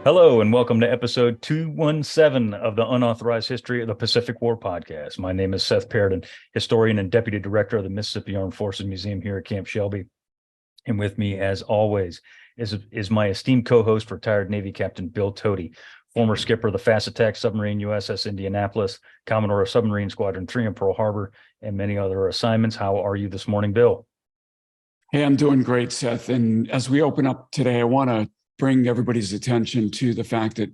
Hello, and welcome to episode 217 of the Unauthorized History of the Pacific War podcast. My name is Seth Paradon, historian and deputy director of the Mississippi Armed Forces Museum here at Camp Shelby. And with me, as always, is my esteemed co-host, retired Navy Captain Bill Tody, former skipper of the fast attack submarine USS Indianapolis, Commodore of Submarine Squadron 3 in Pearl Harbor, and many other assignments. How are you this morning, Bill? Hey, I'm doing great, Seth. And as we open up today, I want to bring everybody's attention to the fact that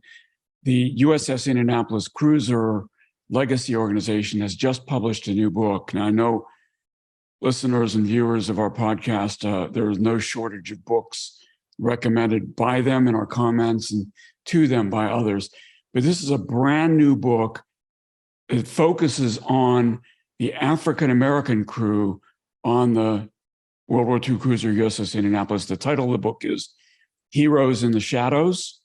the USS Indianapolis Cruiser Legacy Organization has just published a new book. Now, I know listeners and viewers of our podcast, there is no shortage of books recommended by them in our comments and to them by others. But this is a brand new book. It focuses on the African-American crew on the World War II cruiser USS Indianapolis. The title of the book is Heroes in the Shadows,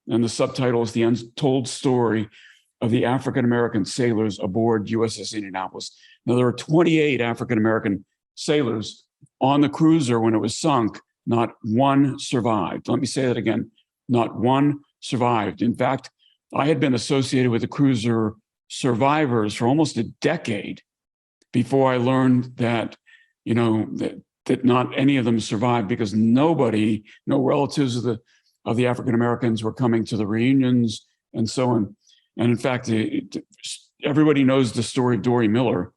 and the subtitle is The Untold Story of the African-American Sailors Aboard USS Indianapolis. Now, there are 28 African-American sailors on the cruiser when it was sunk. Not one survived. Let me say that again. Not one survived. In fact, I had been associated with the cruiser survivors for almost a decade before I learned that, that not any of them survived, because no relatives of the African Americans were coming to the reunions and so on. And in fact, everybody knows the story of Dory Miller.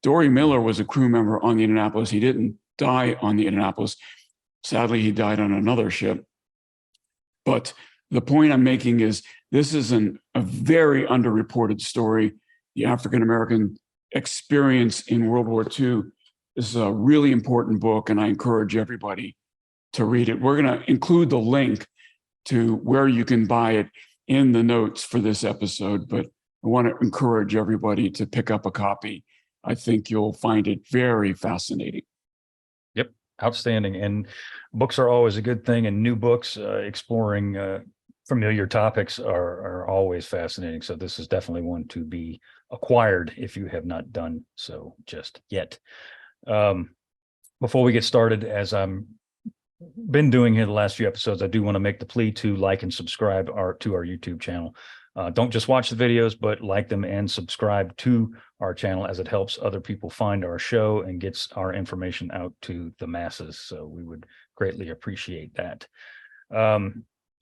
Dory Miller was a crew member on the Indianapolis. He didn't die on the Indianapolis. Sadly, he died on another ship. But the point I'm making is this is a very underreported story. The African American experience in World War II. This is a really important book, and I encourage everybody to read it. We're going to include the link to where you can buy it in the notes for this episode, but I want to encourage everybody to pick up a copy. I think you'll find it very fascinating. Yep, outstanding. And books are always a good thing, and new books exploring familiar topics are always fascinating. So this is definitely one to be acquired if you have not done so just yet. Before we get started, as I'm been doing here the last few episodes, I do want to make the plea to like and subscribe to our YouTube channel. Don't just watch the videos, but like them and subscribe to our channel, as it helps other people find our show and gets our information out to the masses. So we would greatly appreciate that.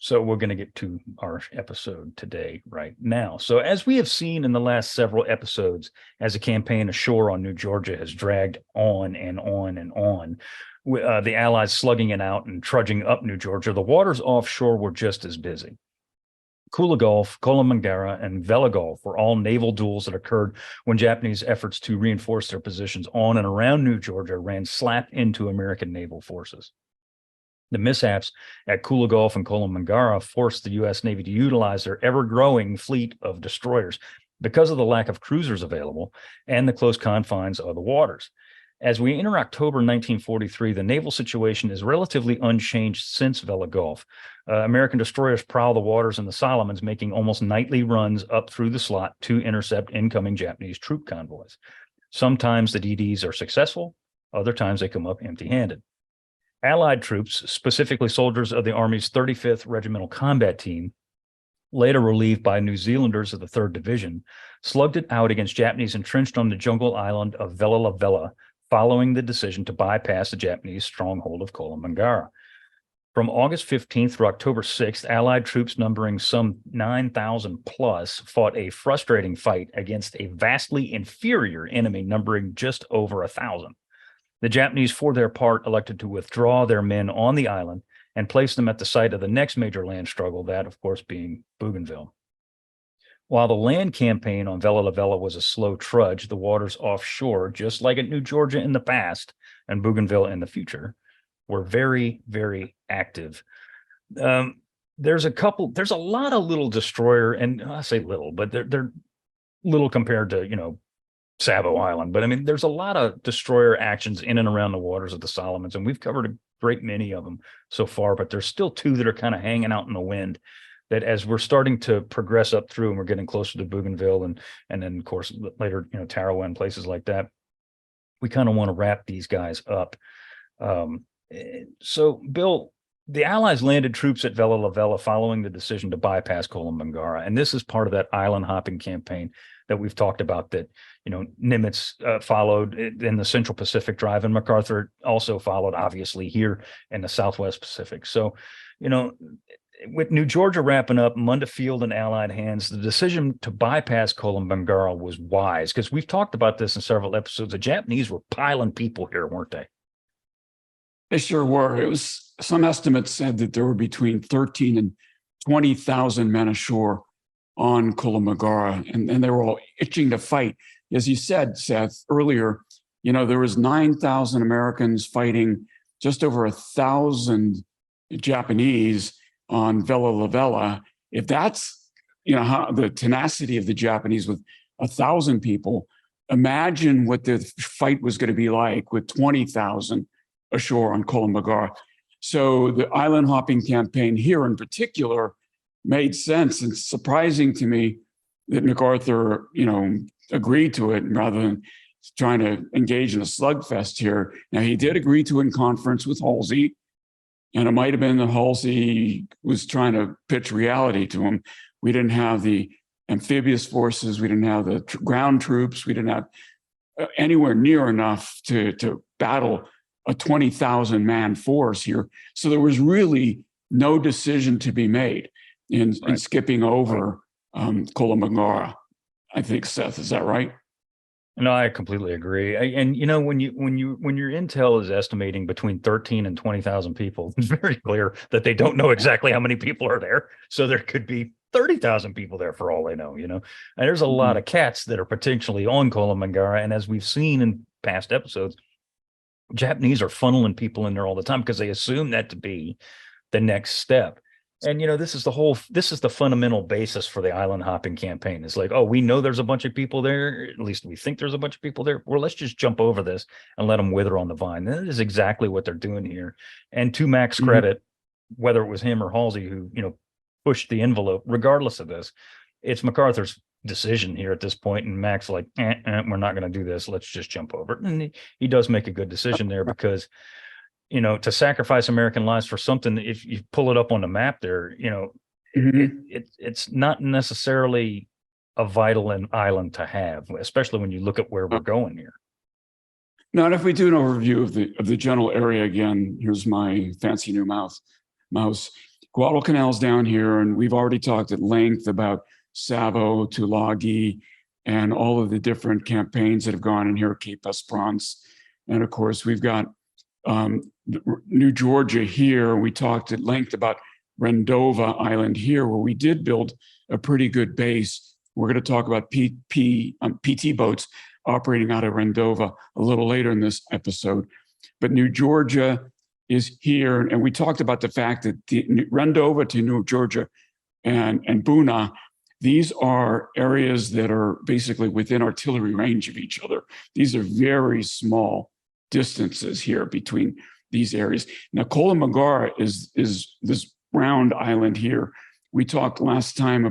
So we're going to get to our episode today right now. So as we have seen in the last several episodes, as the campaign ashore on New Georgia has dragged on and on and on, the Allies slugging it out and trudging up New Georgia, the waters offshore were just as busy. Kula Gulf, Kolomangara, and Vella Gulf were all naval duels that occurred when Japanese efforts to reinforce their positions on and around New Georgia ran slap into American naval forces. The mishaps at Kula Gulf and Kolomangara forced the U.S. Navy to utilize their ever-growing fleet of destroyers because of the lack of cruisers available and the close confines of the waters. As we enter October 1943, the naval situation is relatively unchanged since Vella Gulf. American destroyers prowl the waters in the Solomons, making almost nightly runs up through the slot to intercept incoming Japanese troop convoys. Sometimes the DDs are successful, other times they come up empty-handed. Allied troops, specifically soldiers of the Army's 35th Regimental Combat Team, later relieved by New Zealanders of the 3rd Division, slugged it out against Japanese entrenched on the jungle island of Vella LaVella, following the decision to bypass the Japanese stronghold of Kolomangara. From August 15th through October 6th, Allied troops numbering some 9,000 plus fought a frustrating fight against a vastly inferior enemy numbering just over 1,000. The Japanese, for their part, elected to withdraw their men on the island and place them at the site of the next major land struggle, that, of course, being Bougainville. While the land campaign on Vella LaVella was a slow trudge, the waters offshore, just like at New Georgia in the past and Bougainville in the future, were very, very active. There's a lot of little destroyer, and I say little, but they're little compared to, Savo Island. But I mean, there's a lot of destroyer actions in and around the waters of the Solomons, and we've covered a great many of them so far, but there's still two that are kind of hanging out in the wind that, as we're starting to progress up through and we're getting closer to Bougainville and then of course later, Tarawa and places like that, we kind of want to wrap these guys up. So Bill, The Allies landed troops at Vella LaVella following the decision to bypass Colombangara. And this is part of that island hopping campaign that we've talked about that, Nimitz followed in the Central Pacific Drive, and MacArthur also followed, obviously, here in the Southwest Pacific. So, with New Georgia wrapping up, Munda Field in Allied hands, the decision to bypass Colombangara was wise, because we've talked about this in several episodes. The Japanese were piling people here, weren't they? They sure were. It was, some estimates said that there were between 13 and 20,000 men ashore on Colombangara, and they were all itching to fight. As you said, Seth, earlier, there was 9,000 Americans fighting just over 1,000 Japanese on Vella LaVella. If that's, how the tenacity of the Japanese with 1,000 people, imagine what the fight was going to be like with 20,000 ashore on Colombangara. So the island hopping campaign here in particular made sense. And surprising to me that MacArthur, agreed to it rather than trying to engage in a slugfest here. Now, he did agree to it in conference with Halsey, and it might have been that Halsey was trying to pitch reality to him. We didn't have the amphibious forces. We didn't have the ground troops. We didn't have anywhere near enough to battle a 20,000 man force here. So there was really no decision to be made in skipping over Colombangara. I think, Seth, is that right? No, I completely agree. And when your intel is estimating between 13 and 20,000 people, it's very clear that they don't know exactly how many people are there. So there could be 30,000 people there for all they know, And there's a lot of cats that are potentially on Colombangara. And as we've seen in past episodes, Japanese are funneling people in there all the time because they assume that to be the next step. And, this is the fundamental basis for the island hopping campaign. It's like, oh, we know there's a bunch of people there. At least we think there's a bunch of people there. Well, let's just jump over this and let them wither on the vine. That is exactly what they're doing here. And to Mac's credit, whether it was him or Halsey who, pushed the envelope, regardless of this, it's MacArthur's decision here at this point. And Mac's like, we're not going to do this. Let's just jump over it. And he does make a good decision there because, to sacrifice American lives for something, if you pull it up on the map there, it's not necessarily a vital island to have, especially when you look at where we're going here. Now, and if we do an overview of the general area again, here's my fancy new mouse. Guadalcanal's down here, and we've already talked at length about Savo, Tulagi, and all of the different campaigns that have gone in here, Cape Esperance. And of course, we've got New Georgia here. We talked at length about Rendova Island here, where we did build a pretty good base. We're going to talk about PT boats operating out of Rendova a little later in this episode. But New Georgia is here, and we talked about the fact that the Rendova to New Georgia and Buna, these are areas that are basically within artillery range of each other. These are very small distances here between these areas. Now, Colombangara is this round island here. We talked last time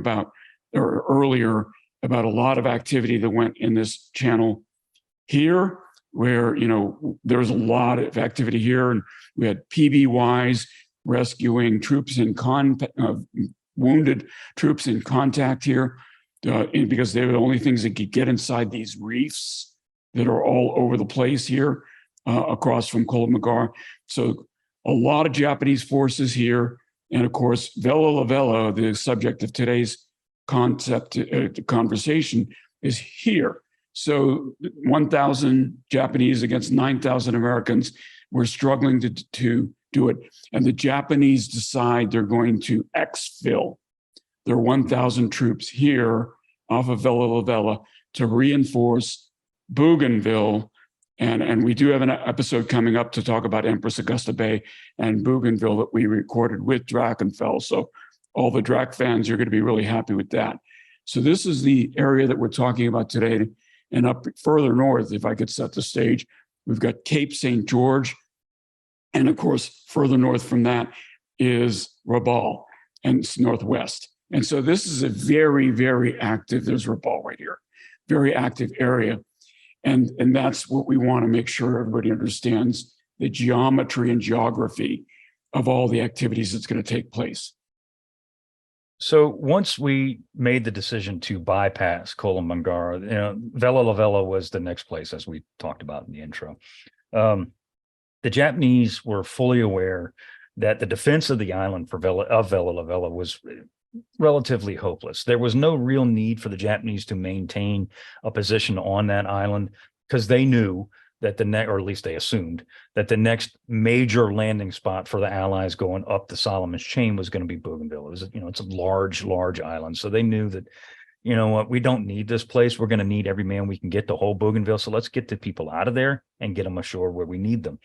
earlier about a lot of activity that went in this channel here, where, there's a lot of activity here. And we had PBYs rescuing troops wounded troops in contact here because they were the only things that could get inside these reefs that are all over the place here. Across from Colombangara. So a lot of Japanese forces here. And of course, Vella LaVella, the subject of today's conversation, is here. So 1,000 Japanese against 9,000 Americans. We're struggling to do it. And the Japanese decide they're going to exfil their 1,000 troops here off of Vella LaVella to reinforce Bougainville. And we do have an episode coming up to talk about Empress Augusta Bay and Bougainville that we recorded with Drachenfels. So all the Drac fans are going to be really happy with that. So this is the area that we're talking about today. And up further north, if I could set the stage, we've got Cape St. George. And of course, further north from that is Rabaul and it's northwest. And so this is a very, very active, there's Rabaul right here, very active area. And that's what we want to make sure everybody understands, the geometry and geography of all the activities that's going to take place. So once we made the decision to bypass Kolombangara, Vella LaVella was the next place, as we talked about in the intro. The Japanese were fully aware that the defense of the island for Vella LaVella was relatively hopeless. There was no real need for the Japanese to maintain a position on that island because they knew that or at least they assumed that the next major landing spot for the Allies going up the Solomon's chain was going to be Bougainville. It was, it's a large, large island. So they knew that, you know what, we don't need this place. We're going to need every man we can get to hold Bougainville. So let's get the people out of there and get them ashore where we need them.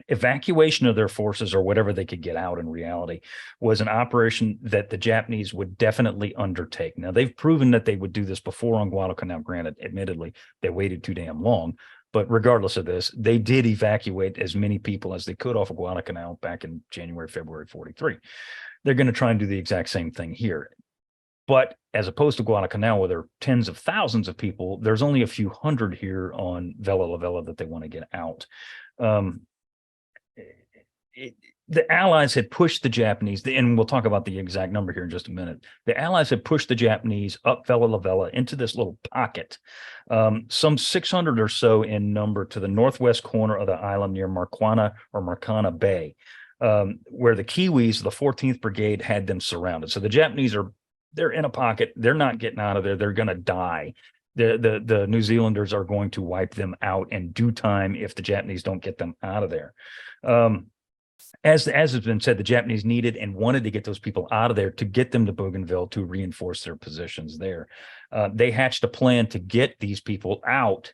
Evacuation of their forces, or whatever they could get out in reality, was an operation that the Japanese would definitely undertake. Now, they've proven that they would do this before on Guadalcanal. Granted, admittedly, they waited too damn long. But regardless of this, they did evacuate as many people as they could off of Guadalcanal back in January, February 43. They're going to try and do the exact same thing here. But as opposed to Guadalcanal, where there are tens of thousands of people, there's only a few hundred here on Vella LaVella that they want to get out. The Allies had pushed the Japanese, and we'll talk about the exact number here in just a minute. The Allies had pushed the Japanese up Vella LaVella into this little pocket, some 600 or so in number, to the northwest corner of the island near Marcana Bay, where the Kiwis, the 14th Brigade, had them surrounded. So the Japanese they're in a pocket. They're not getting out of there. They're going to die. The New Zealanders are going to wipe them out in due time if the Japanese don't get them out of there. As has been said, the Japanese needed and wanted to get those people out of there to get them to Bougainville to reinforce their positions there. They hatched a plan to get these people out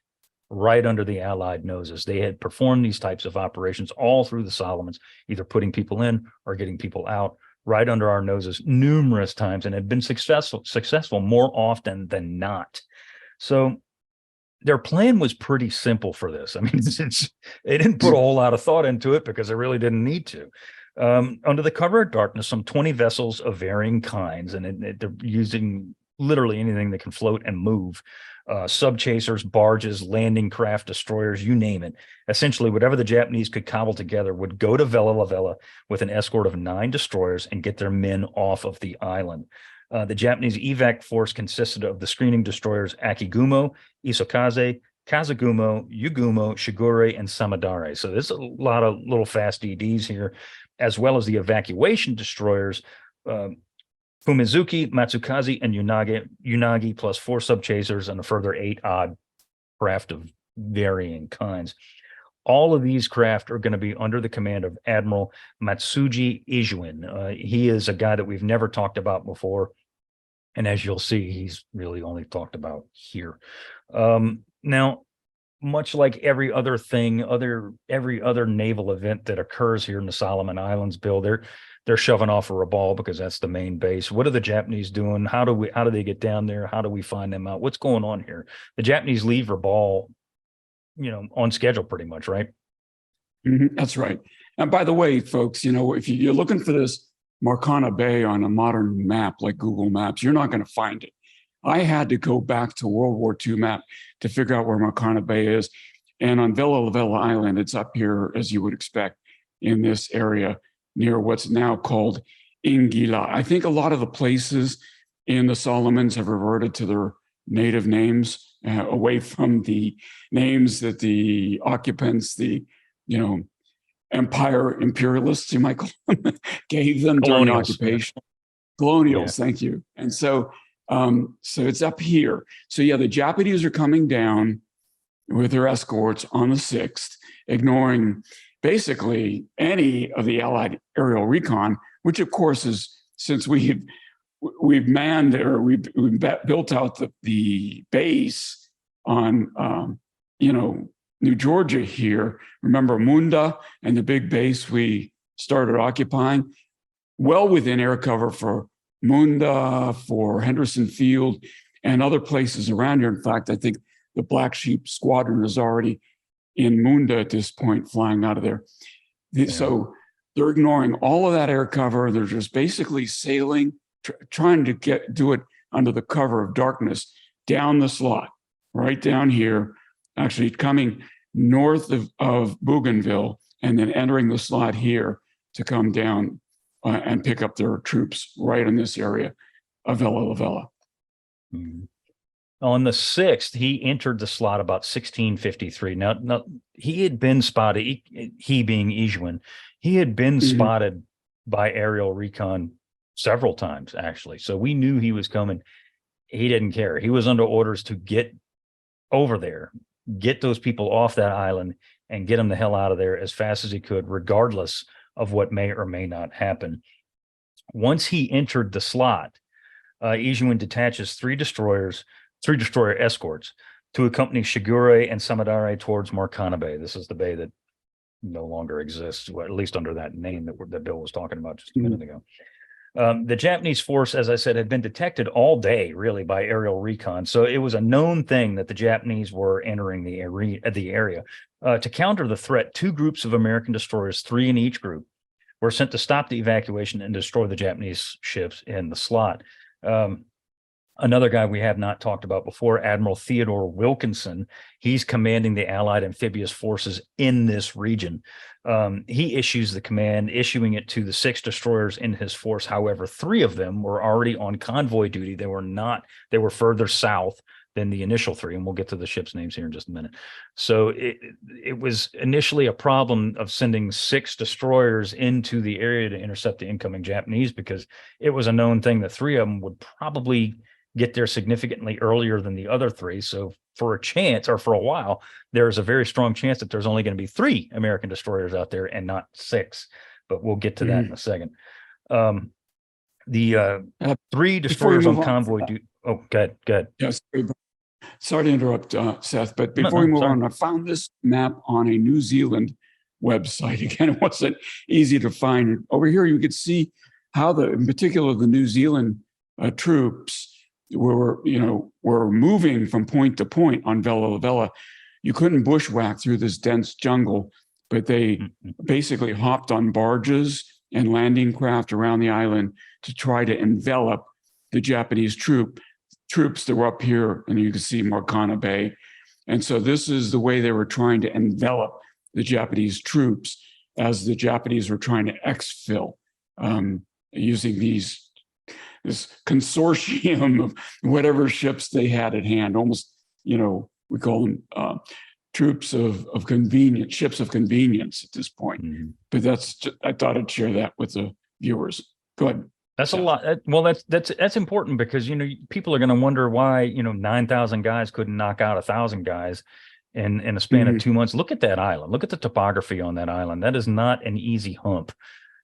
right under the Allied noses. They had performed these types of operations all through the Solomons, either putting people in or getting people out right under our noses numerous times, and had been successful more often than not. So their plan was pretty simple for this. I mean, they didn't put a whole lot of thought into it because they really didn't need to. Under the cover of darkness, some 20 vessels of varying kinds, and they're using literally anything that can float and move, sub-chasers, barges, landing craft, destroyers, you name it. Essentially, whatever the Japanese could cobble together would go to Vella LaVella with an escort of 9 destroyers and get their men off of the island. The Japanese evac force consisted of the screening destroyers Akigumo, Isokaze, Kazagumo, Yugumo, Shigure, and Samadare. So there's a lot of little fast EDs here, as well as the evacuation destroyers, Fumizuki, Matsukaze, and Unagi, plus 4 sub-chasers and a further 8 odd craft of varying kinds. All of these craft are going to be under the command of Admiral Matsuji Ijuin. He is a guy that we've never talked about before. And as you'll see, he's really only talked about here. Now, much like every other thing, every other naval event that occurs here in the Solomon Islands, Bill, they're shoving off a Rabaul because that's the main base. What are the Japanese doing? How do they get down there? How do we find them out? What's going on here? The Japanese leave Rabaul, on schedule pretty much, right? Mm-hmm, that's right. And by the way, folks, if you're looking for this Marcana Bay on a modern map like Google Maps, you're not going to find it. I had to go back to World War II map to figure out where Marcana Bay is. And on Vella LaVella Island, it's up here, as you would expect, in this area near what's now called Ingila. I think a lot of the places in the Solomons have reverted to their native names, away from the names that the occupants, the imperialists, you might call them, gave them during occupation. Colonials, yeah. Thank you. And so it's up here. So yeah, the Japanese are coming down with their escorts on the 6th, ignoring basically any of the Allied aerial recon, which of course is, since we've manned or we've built out the base on New Georgia here. Remember Munda and the big base we started occupying? Well within air cover for Munda, for Henderson Field, and other places around here. In fact, I think the Black Sheep Squadron is already in Munda at this point, flying out of there. Yeah. So they're ignoring all of that air cover. They're just basically sailing, trying to do it under the cover of darkness down the slot, right down here, actually coming north of Bougainville and then entering the slot here to come down and pick up their troops right in this area of Vella LaVella. Mhm. On the 6th, he entered the slot about 1653. Now he had been spotted, he being Ijuin, he had been spotted by aerial recon several times, actually. So we knew he was coming. He didn't care. He was under orders to get over there, get those people off that island, and get them the hell out of there as fast as he could, regardless of what may or may not happen. Once he entered the slot, Ijuin detaches three destroyer escorts to accompany Shigure and Samadare towards Marcana Bay. This is the bay that no longer exists, well, at least under that name that Bill was talking about just a minute ago. The Japanese force, as I said, had been detected all day, really, by aerial recon. So it was a known thing that the Japanese were entering the area. To counter the threat, 2 groups of American destroyers, 3 in each group, were sent to stop the evacuation and destroy the Japanese ships in the slot. Another guy we have not talked about before, Admiral Theodore Wilkinson, he's commanding the Allied amphibious forces in this region. He issues the command, issuing it to the 6 destroyers in his force. However, 3 of them were already on convoy duty. They were further south than the initial 3, and we'll get to the ship's names here in just a minute. So it was initially a problem of sending 6 destroyers into the area to intercept the incoming Japanese, because it was a known thing that 3 of them would probably get there significantly earlier than the other 3. So for a chance, or for a while, there's a very strong chance that there's only going to be 3 American destroyers out there and not 6. But we'll get to that in a second. The 3 destroyers on convoy duty. Oh, go ahead. Yes. Sorry to interrupt, Seth, but before we move on, I found this map on a New Zealand website. Again, it wasn't easy to find. Over here, you could see how in particular, the New Zealand troops were moving from point to point on Vella LaVella. You couldn't bushwhack through this dense jungle, but they basically hopped on barges and landing craft around the island to try to envelop the Japanese troops that were up here, and you can see Marcana Bay. And so this is the way they were trying to envelop the Japanese troops as the Japanese were trying to exfil using this consortium of whatever ships they had at hand. Almost, we call them troops of convenience, ships of convenience at this point. But I thought I'd share that with the viewers. Go ahead. That's a lot. Well, that's important, because people are going to wonder why 9,000 guys couldn't knock out 1,000 guys in a span of 2 months. Look at that island. Look at the topography on that island. That is not an easy hump.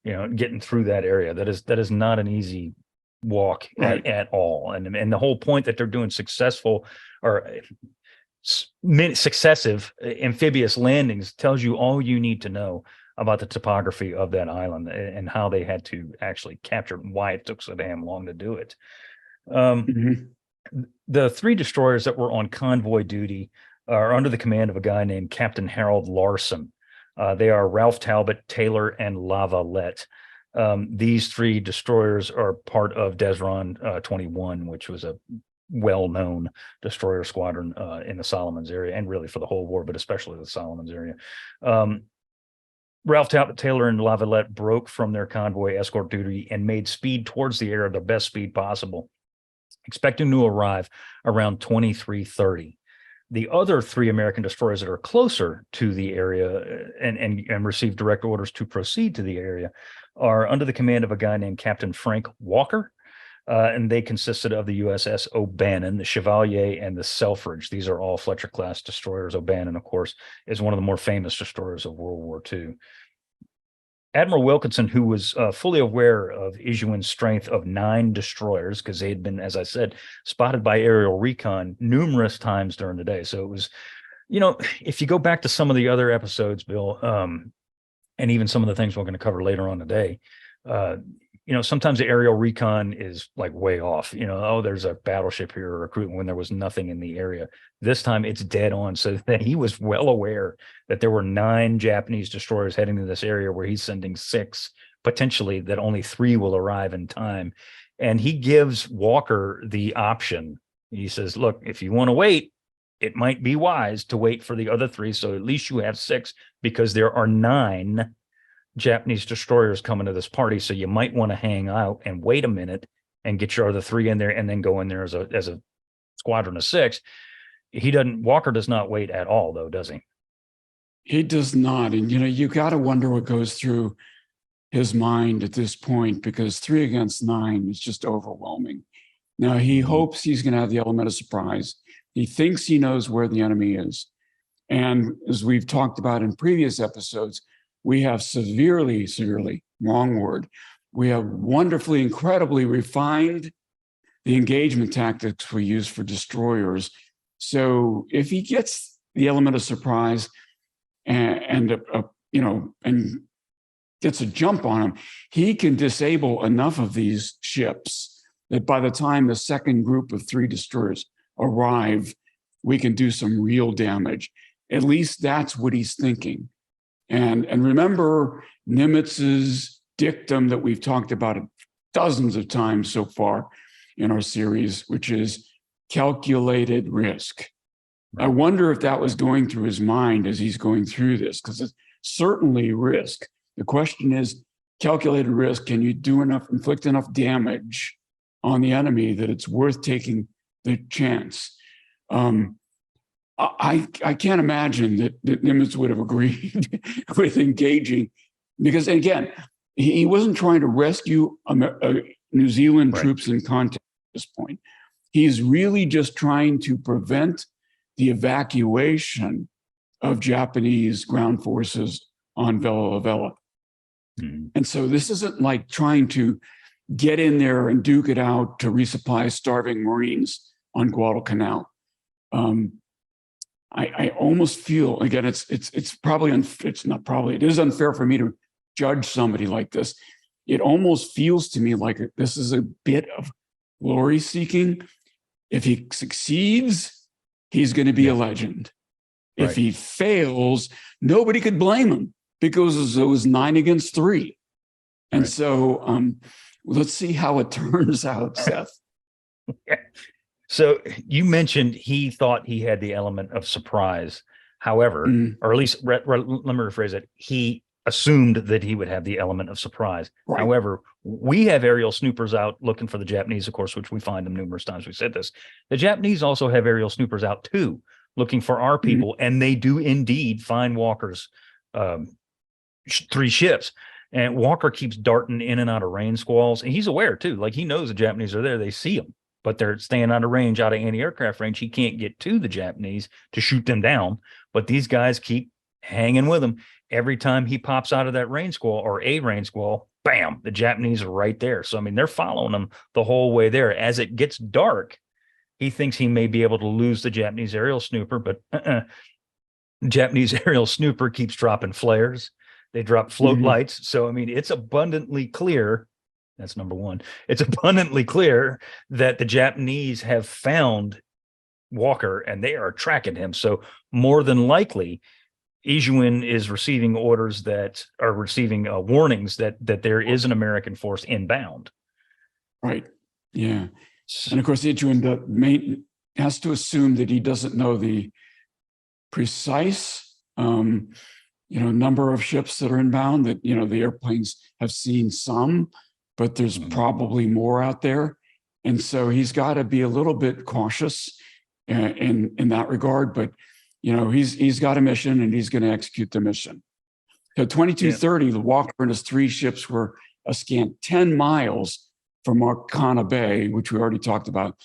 Getting through that area. That is not an easy walk at all. And the whole point that they're doing successive amphibious landings tells you all you need to know about the topography of that island and how they had to actually capture it and why it took so damn long to do it. The 3 destroyers that were on convoy duty are under the command of a guy named Captain Harold Larson. They are Ralph Talbot, Taylor, and La Valette. These 3 destroyers are part of Desron 21, which was a well-known destroyer squadron in the Solomons area, and really for the whole war, but especially the Solomons area. Ralph Talbot, Taylor, and La Valette broke from their convoy escort duty and made speed towards the area, the best speed possible, expecting to arrive around 23:30. The other 3 American destroyers that are closer to the area and receive direct orders to proceed to the area are under the command of a guy named Captain Frank Walker, and they consisted of the USS O'Bannon, the Chevalier, and the Selfridge. These are all Fletcher-class destroyers. O'Bannon, of course, is one of the more famous destroyers of World War II. Admiral Wilkinson, who was fully aware of Ijuin's strength of 9 destroyers, because they had been, as I said, spotted by aerial recon numerous times during the day. So it was, if you go back to some of the other episodes, Bill, and even some of the things we're going to cover later on today, sometimes the aerial recon is like way off. There's a battleship here or a recruit, when there was nothing in the area. This time it's dead on, so that he was well aware that there were 9 Japanese destroyers heading to this area, where he's sending 6, potentially that only 3 will arrive in time. And he gives Walker the option. He says, look, if you want to wait, it might be wise to wait for the other 3, so at least you have 6, because there are 9 Japanese destroyers coming to this party, so you might want to hang out and wait a minute and get your other 3 in there, and then go in there as a squadron of 6. Walker does not wait at all, though, does he? He does not. And, you got to wonder what goes through his mind at this point, because 3 against 9 is just overwhelming. Now, he hopes he's going to have the element of surprise. He thinks he knows where the enemy is. And as we've talked about in previous episodes, we have severely, wrong word, we have wonderfully, incredibly refined the engagement tactics we use for destroyers. So if he gets the element of surprise and gets a jump on him, he can disable enough of these ships that by the time the second group of 3 destroyers arrive, we can do some real damage. At least that's what he's thinking. And remember Nimitz's dictum that we've talked about dozens of times so far in our series, which is calculated risk. I wonder if that was going through his mind as he's going through this, because it's certainly risk. The question is, calculated risk, can you inflict enough damage on the enemy that it's worth taking the chance? I can't imagine that Nimitz would have agreed with engaging, because again, he wasn't trying to rescue New Zealand troops in contact at this point. He's really just trying to prevent the evacuation of Japanese ground forces on Vella LaVella. And so this isn't like trying to get in there and duke it out to resupply starving Marines on Guadalcanal. I almost feel, again, it is unfair for me to judge somebody like this. It almost feels to me like this is a bit of glory seeking. If he succeeds, he's going to be a legend. If he fails, nobody could blame him, because it was 9 against 3. And so let's see how it turns out, Seth. So you mentioned he thought he had the element of surprise. However, or at least let me rephrase it, he assumed that he would have the element of surprise. However, we have aerial snoopers out looking for the Japanese, of course, which we find them numerous times. We said this. The Japanese also have aerial snoopers out too, looking for our people, and they do indeed find Walker's 3 ships. And Walker keeps darting in and out of rain squalls, and he's aware too. Like, he knows the Japanese are there; they see them, but they're staying out of range, out of anti-aircraft range. He can't get to the Japanese to shoot them down, but these guys keep hanging with him. Every time he pops out of that rain squall or a rain squall, bam, the Japanese are right there. So, I mean, they're following him the whole way there. As it gets dark, he thinks he may be able to lose the Japanese aerial snooper, but Japanese aerial snooper keeps dropping flares. They drop float lights. So, I mean, it's abundantly clear. That's number one. It's abundantly clear that the Japanese have found Walker and they are tracking him. So more than likely, Ijuin is receiving orders that are receiving warnings that there is an American force inbound. Right. Yeah. And of course, Ijuin has to assume that he doesn't know the precise number of ships that are inbound, that the airplanes have seen some, but there's probably more out there. And so he's got to be a little bit cautious in that regard. But he's got a mission and he's going to execute the mission. So 2230, the Walker and his 3 ships were a scant 10 miles from Arcana Bay, which we already talked about,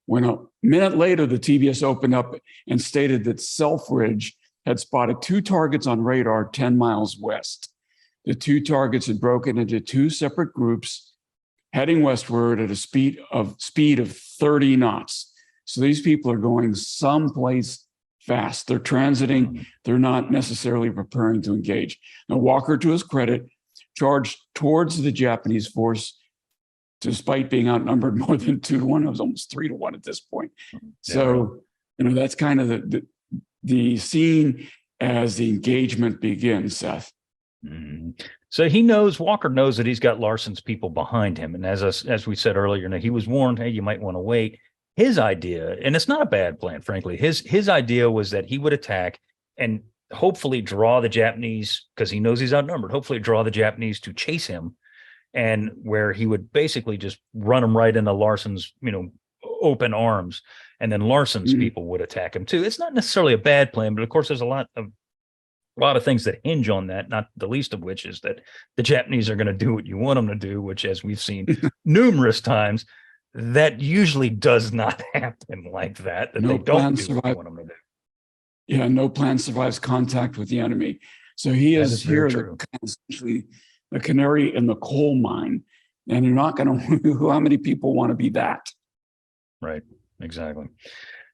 when a minute later, the TVS opened up and stated that Selfridge had spotted 2 targets on radar 10 miles west. The 2 targets had broken into 2 separate groups, heading westward at a speed of 30 knots. So these people are going someplace fast. They're transiting. They're not necessarily preparing to engage. Now, Walker, to his credit, charged towards the Japanese force, despite being outnumbered more than 2-1. It was almost 3-1 at this point. So, that's kind of the scene as the engagement begins, Seth. So Walker knows that he's got Larson's people behind him. And as we said earlier, he was warned, hey, you might want to wait. His idea, and it's not a bad plan, frankly, his idea was that he would attack and hopefully draw the Japanese, because he knows he's outnumbered, hopefully draw the Japanese to chase him, and where he would basically just run him right into Larson's, open arms, and then Larson's people would attack him too. It's not necessarily a bad plan, but of course there's a lot of things that hinge on that, not the least of which is that the Japanese are going to do what you want them to do, which, as we've seen numerous times, that usually does not happen like that, they don't do what you want them to do. Yeah, no plan survives contact with the enemy. So he is here essentially the canary in the coal mine, and you're not going to, how many people want to be that? Right, exactly.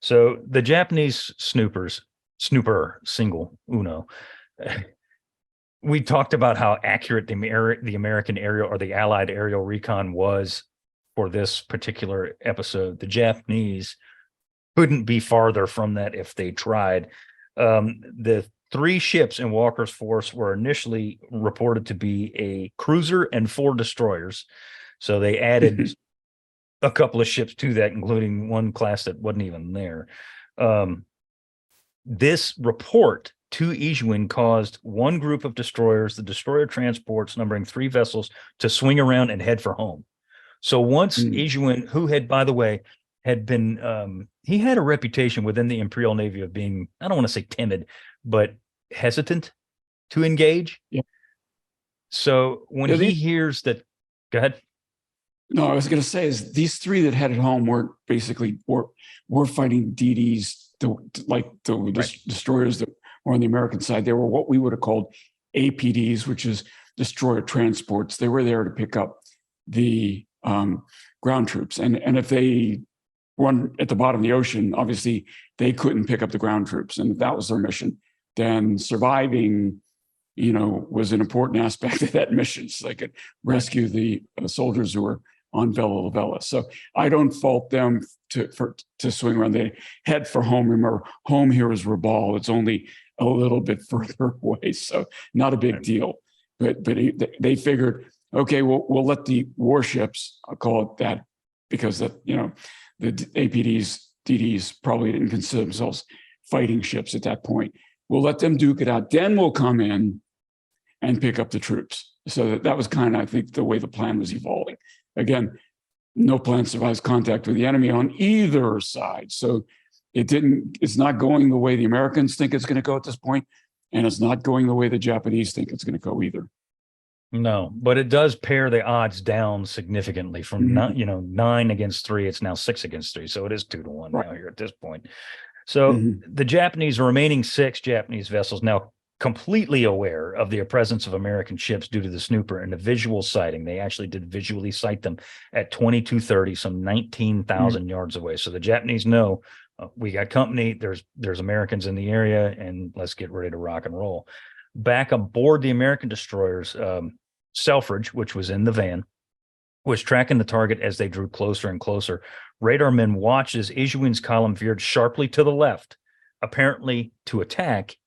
So the Japanese snooper single Uno, we talked about how accurate the American aerial, or the Allied aerial recon, was for this particular episode. The Japanese couldn't be farther from that if they tried. The 3 ships in Walker's force were initially reported to be a cruiser and 4 destroyers. So they added a couple of ships to that, including one class that wasn't even there. This report to Ijuin caused one group of destroyers, the destroyer transports numbering 3 vessels, to swing around and head for home. So once Ijuin, who had, by the way, had been, he had a reputation within the Imperial Navy of being, I don't want to say timid, but hesitant to engage. Yeah. So when he hears that, go ahead. No, I was going to say is these 3 that headed home weren't basically were fighting DDs, destroyers that were on the American side. They were what we would have called APDs, which is destroyer transports. They were there to pick up the ground troops, and if they were at the bottom of the ocean, obviously they couldn't pick up the ground troops, and if that was their mission, then surviving, was an important aspect of that mission, so they could rescue the soldiers who were on Vella LaVella. So I don't fault them to swing around. They head for home. Remember, home here is Rabaul. It's only a little bit further away, so not a big deal. But they figured, okay, we'll let the warships, I'll call it that, because that the APDs, DDs probably didn't consider themselves fighting ships at that point. We'll let them duke it out. Then we'll come in and pick up the troops. So that was kind of, I think, the way the plan was evolving. Again, no plan survives contact with the enemy on either side. So it's not going the way the Americans think it's going to go at this point, and it's not going the way the Japanese think it's going to go either. No, but it does pare the odds down significantly from 9 against 3. It's now 6 against 3. So it is 2-1 now here at this point. So the remaining 6 Japanese vessels, now completely aware of the presence of American ships due to the snooper and the visual sighting. They actually did visually sight them at 2230, some 19,000 yards away. So the Japanese know we got company. There's Americans in the area, and let's get ready to rock and roll. Back aboard the American destroyers, Selfridge, which was in the van, was tracking the target as they drew closer and closer. Radar men watched as Ijuin's column veered sharply to the left, apparently to attack,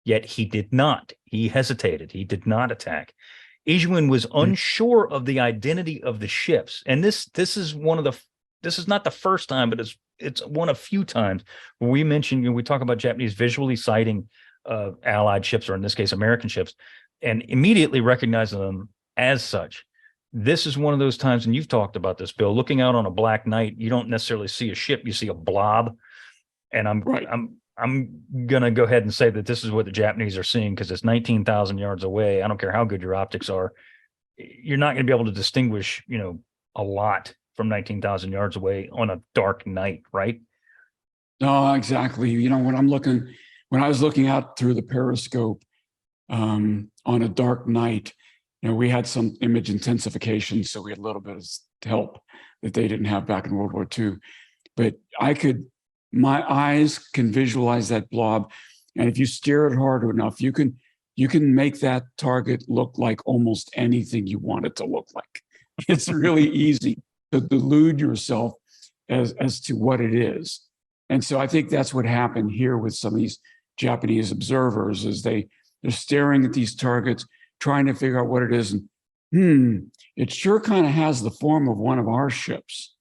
yet he did not. He hesitated. He did not attack. Ijuin was unsure of the identity of the ships, and this is not the first time, but it's one of few times where we mentioned, we talk about Japanese visually sighting Allied ships, or in this case, American ships, and immediately recognizing them as such. This is one of those times, and you've talked about this, Bill, looking out on a black night, you don't necessarily see a ship, you see a blob. And I'm going to go ahead and say that this is what the Japanese are seeing, because it's 19,000 yards away. I don't care how good your optics are. You're not going to be able to distinguish, a lot from 19,000 yards away on a dark night, right? No, exactly. When I was looking out through the periscope on a dark night, we had some image intensification, so we had a little bit of help that they didn't have back in World War II. But my eyes can visualize that blob, and if you stare it hard enough, you can make that target look like almost anything you want it to look like. It's really easy to delude yourself as to what it is. And so I think that's what happened here with some of these Japanese observers, is they're staring at these targets, trying to figure out what it is. And it sure kind of has the form of one of our ships.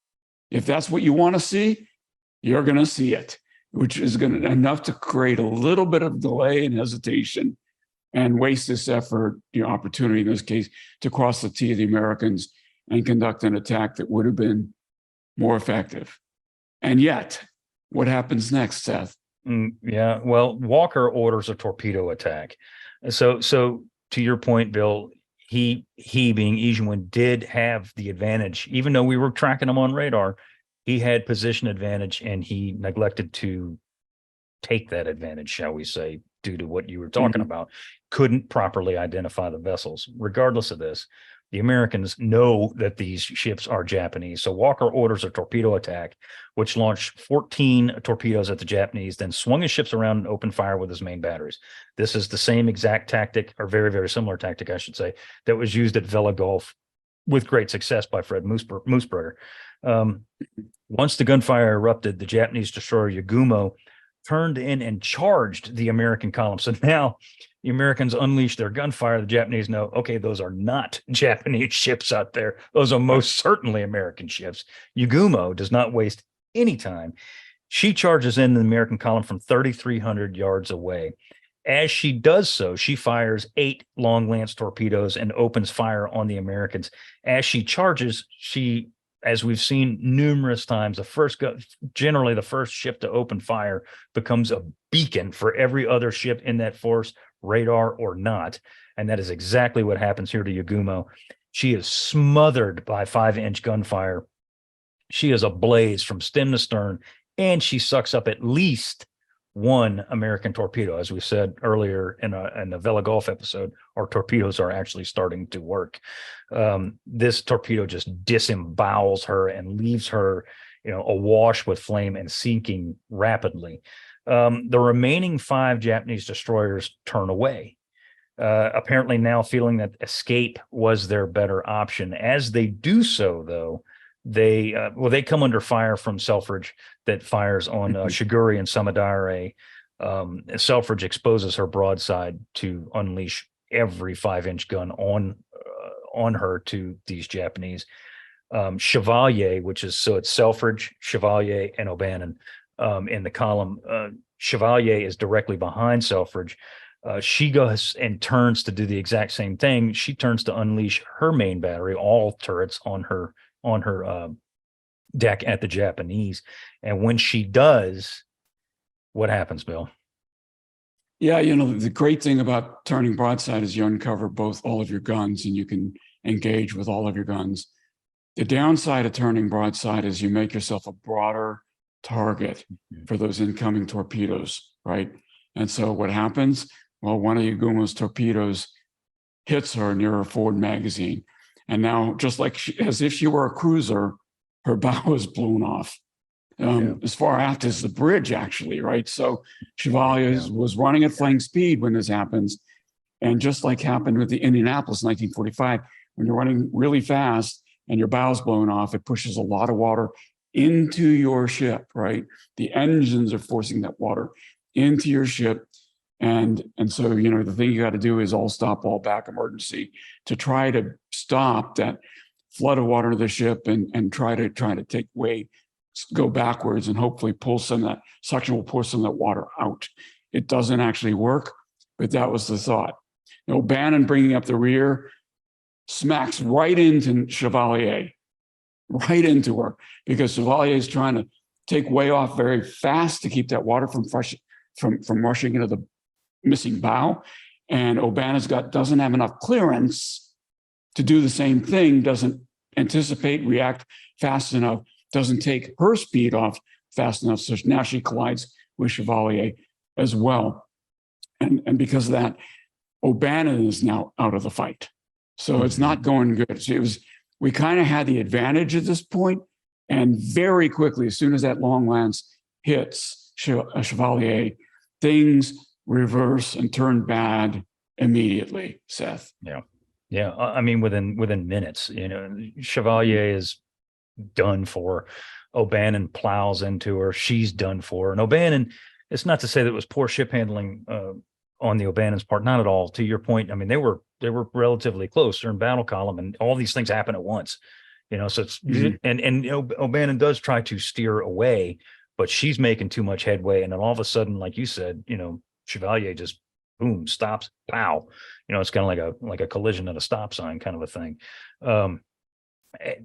If that's what you want to see, you're going to see it. which is going to enough to create a little bit of delay and hesitation and waste this effort, opportunity in this case, to cross the T of the Americans and conduct an attack that would have been more effective. And yet, what happens next, Seth? Yeah, well, Walker orders a torpedo attack. So to your point, Bill, he being Ijewin did have the advantage, even though we were tracking him on radar. He had position advantage, and he neglected to take that advantage, shall we say, due to what you were talking about. Couldn't properly identify the vessels. Regardless of this, the Americans know that these ships are Japanese. So Walker orders a torpedo attack, which launched 14 torpedoes at the Japanese, then swung his ships around and opened fire with his main batteries. This is the same exact tactic, or very, very similar tactic, I should say, that was used at Vella Gulf with great success by Fred Moosbrugger. Once the gunfire erupted, the Japanese destroyer Yagumo turned in and charged the American column. So now the Americans unleashed their gunfire. The Japanese know, okay, those are not Japanese ships out there. Those are most certainly American ships. Yagumo does not waste any time. She charges in the American column from 3,300 yards away. As she does so, she fires 8 long lance torpedoes and opens fire on the Americans. As she charges, she, as we've seen numerous times, generally the first ship to open fire becomes a beacon for every other ship in that force, radar or not. And that is exactly what happens here to Yagumo. She is smothered by 5-inch gunfire. She is ablaze from stem to stern, and she sucks up at least 1 American torpedo. As we said earlier in the Vella Gulf episode, our torpedoes are actually starting to work. This torpedo just disembowels her and leaves her, awash with flame and sinking rapidly. The remaining 5 Japanese destroyers turn away, apparently now feeling that escape was their better option. As they do so, though, they come under fire from Selfridge that fires on Shiguri and Samadare. Selfridge exposes her broadside to unleash every 5-inch gun on her to these Japanese. Chevalier, it's Selfridge, Chevalier, and O'Bannon in the column. Chevalier is directly behind Selfridge. She goes and turns to do the exact same thing. She turns to unleash her main battery, all turrets on her deck at the Japanese. And when she does, what happens, Bill? Yeah, the great thing about turning broadside is you uncover all of your guns and you can engage with all of your guns. The downside of turning broadside is you make yourself a broader target for those incoming torpedoes, right? And so what happens? Well, one of Yagumo's torpedoes hits her near her forward magazine. And now, just like as if she were a cruiser, her bow is blown off. As far aft as the bridge, actually, right? So Chevalier was running at flying speed when this happens. And just like happened with the Indianapolis in 1945, when you're running really fast and your bow's blown off, it pushes a lot of water into your ship, right? The engines are forcing that water into your ship. And so, the thing you got to do is all stop, all back emergency to try to stop that flood of water to the ship and try to go backwards and hopefully pull some of that suction will pull some of that water out. It doesn't actually work, but that was the thought. O'Bannon bringing up the rear smacks right into Chevalier, right into her, because Chevalier is trying to take way off very fast to keep that water from rushing into the missing bow, and O'Bannon's doesn't have enough clearance to do the same thing, doesn't anticipate, react fast enough, doesn't take her speed off fast enough, so now she collides with Chevalier as well. And because of that, O'Bannon is now out of the fight. So it's not going good. So we kind of had the advantage at this point, and very quickly, as soon as that long lance hits Chevalier, things reverse and turn bad immediately, Seth. Yeah. I mean, within minutes, Chevalier is done for. O'Bannon plows into her. She's done for. And O'Bannon, it's not to say that it was poor ship handling on the O'Bannon's part, not at all. To your point, I mean, they were relatively close. They're in battle column, and all these things happen at once. So it's and O'Bannon does try to steer away, but she's making too much headway. And then all of a sudden, like you said, Chevalier just boom, stops, pow. It's kind of like a collision at a stop sign kind of a thing.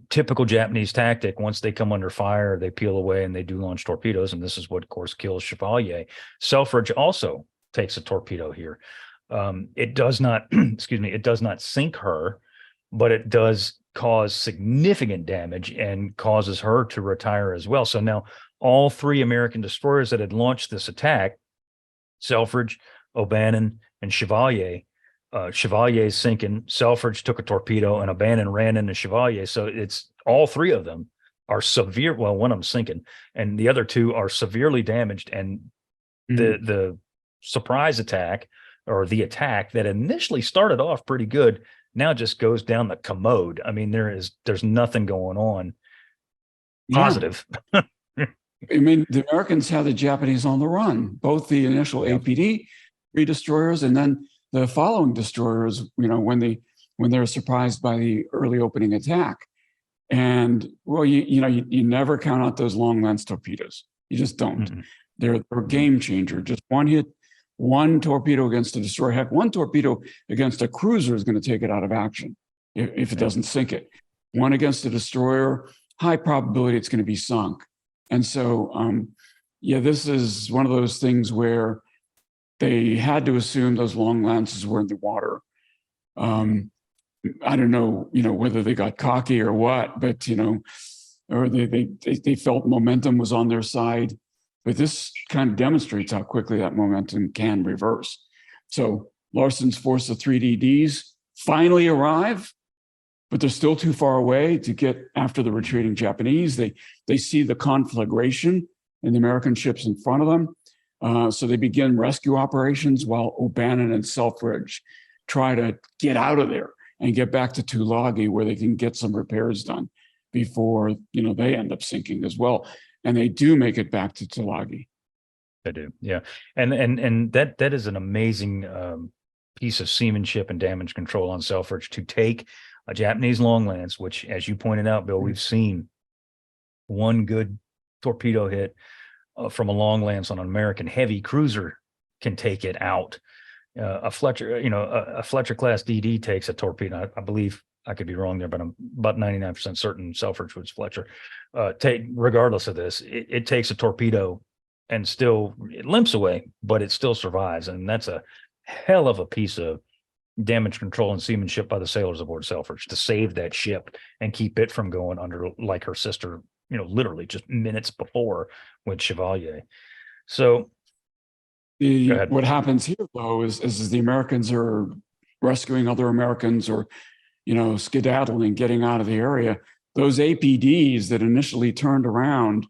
Typical Japanese tactic. Once they come under fire, they peel away and they do launch torpedoes. And this is what, of course, kills Chevalier. Selfridge also takes a torpedo here. It does not, it does not sink her, but it does cause significant damage and causes her to retire as well. So now all three American destroyers that had launched this attack, Selfridge, O'Bannon, and Chevalier, Chevalier's sinking, Selfridge took a torpedo, and O'Bannon ran into Chevalier. So it's all three of them are severe. Well, one of them sinking, and the other two are severely damaged. And the surprise attack, or the attack that initially started off pretty good, now just goes down the commode. I mean, there's nothing going on positive. I mean, the Americans had the Japanese on the run, both the initial APD 3 destroyers and then the following destroyers, when they're surprised by the early opening attack. And well, you never count out those long lance torpedoes. You just don't. Mm-hmm. They're a game changer. Just one hit, one torpedo against a destroyer. Heck, one torpedo against a cruiser is going to take it out of action if it doesn't sink it. One against a destroyer, high probability it's going to be sunk. And so, this is one of those things where they had to assume those long lances were in the water. I don't know, whether they got cocky or what, but, or they felt momentum was on their side. But this kind of demonstrates how quickly that momentum can reverse. So Larson's force of 3DDs finally arrive, but they're still too far away to get after the retreating Japanese. They see the conflagration in the American ships in front of them. So they begin rescue operations while O'Bannon and Selfridge try to get out of there and get back to Tulagi, where they can get some repairs done before they end up sinking as well. And they do make it back to Tulagi. They do, yeah. And that is an amazing piece of seamanship and damage control on Selfridge to take a Japanese long lance, which, as you pointed out, Bill, we've seen one good torpedo hit from a long lance on an American heavy cruiser can take it out. A Fletcher, a Fletcher class DD takes a torpedo. I believe, I could be wrong there, but I'm about 99% certain Selfridge was Fletcher. Regardless of this, it takes a torpedo and still it limps away, but it still survives. And that's a hell of a piece of damage control and seamanship by the sailors aboard Selfridge to save that ship and keep it from going under like her sister, literally just minutes before with Chevalier. So what happens here, though, is the Americans are rescuing other Americans or skedaddling, getting out of the area. Those APDs that initially turned around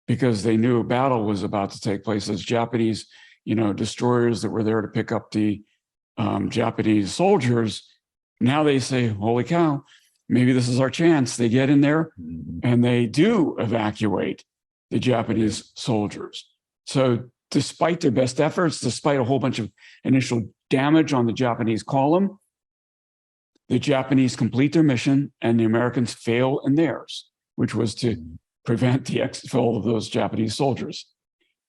because they knew a battle was about to take place, as Japanese, destroyers that were there to pick up the Japanese soldiers, now they say, holy cow, maybe this is our chance. They get in there and they do evacuate the Japanese soldiers. So despite their best efforts, despite a whole bunch of initial damage on the Japanese column, the Japanese complete their mission and the Americans fail in theirs, which was to prevent the exfil of those Japanese soldiers.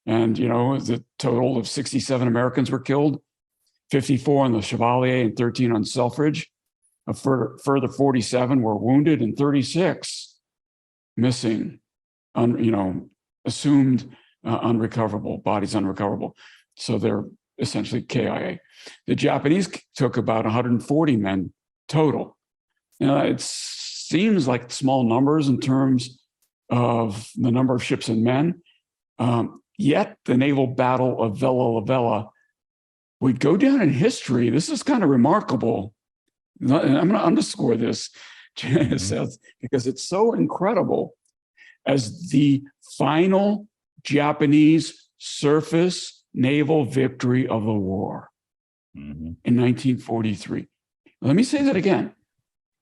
And, the total of 67 Americans were killed, 54 on the Chevalier and 13 on Selfridge. A further 47 were wounded and 36 missing, assumed unrecoverable, bodies unrecoverable. So they're essentially KIA. The Japanese took about 140 men total. Now, it seems like small numbers in terms of the number of ships and men. Yet the naval battle of Vella LaVella would go down in history. This is kind of remarkable. And I'm going to underscore this, Seth, because it's so incredible, as the final Japanese surface naval victory of the war in 1943. Let me say that again.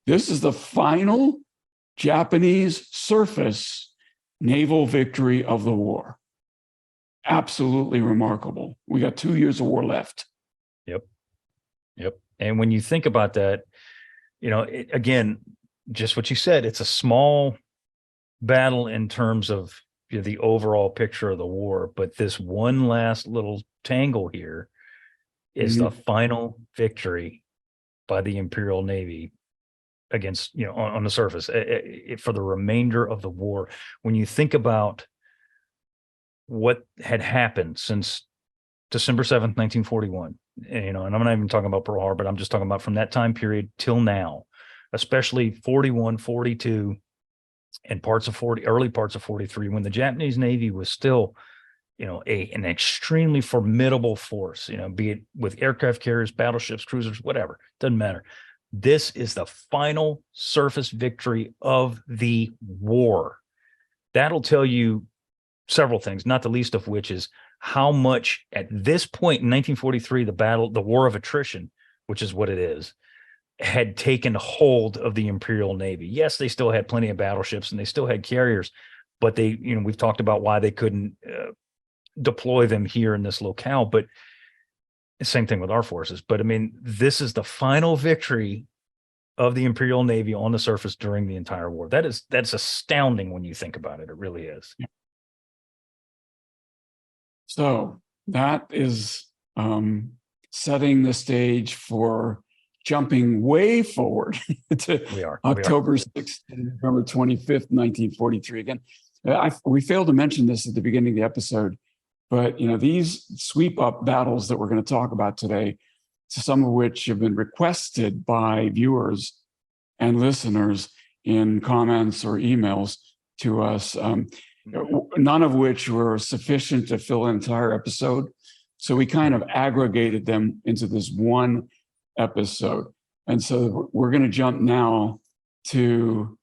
This is the final Japanese surface naval victory of the war. Absolutely remarkable. We got 2 years of war left. Yep. And when you think about that, again, just what you said, it's a small battle in terms of the overall picture of the war. But this one last little tangle here is the final victory by the Imperial Navy against, on the surface for the remainder of the war. When you think about what had happened since December 7th, 1941, and I'm not even talking about Pearl Harbor, but I'm just talking about from that time period till now, especially 41, 42, and early parts of 43, when the Japanese Navy was still, an extremely formidable force, be it with aircraft carriers, battleships, cruisers, whatever, doesn't matter. This is the final surface victory of the war. That'll tell you several things, not the least of which is how much at this point in 1943, the war of attrition, which is what it is, had taken hold of the Imperial Navy. Yes, they still had plenty of battleships and they still had carriers, but we've talked about why they couldn't deploy them here in this locale, but same thing with our forces. But I mean, this is the final victory of the Imperial Navy on the surface during the entire war. That's astounding when you think about it. It really is. So that is setting the stage for jumping way forward to October 6th and November 25th, 1943. Again, we failed to mention this at the beginning of the episode, but these sweep up battles that we're going to talk about today, some of which have been requested by viewers and listeners in comments or emails to us, none of which were sufficient to fill an entire episode. So we kind of aggregated them into this one episode. And so we're going to jump now to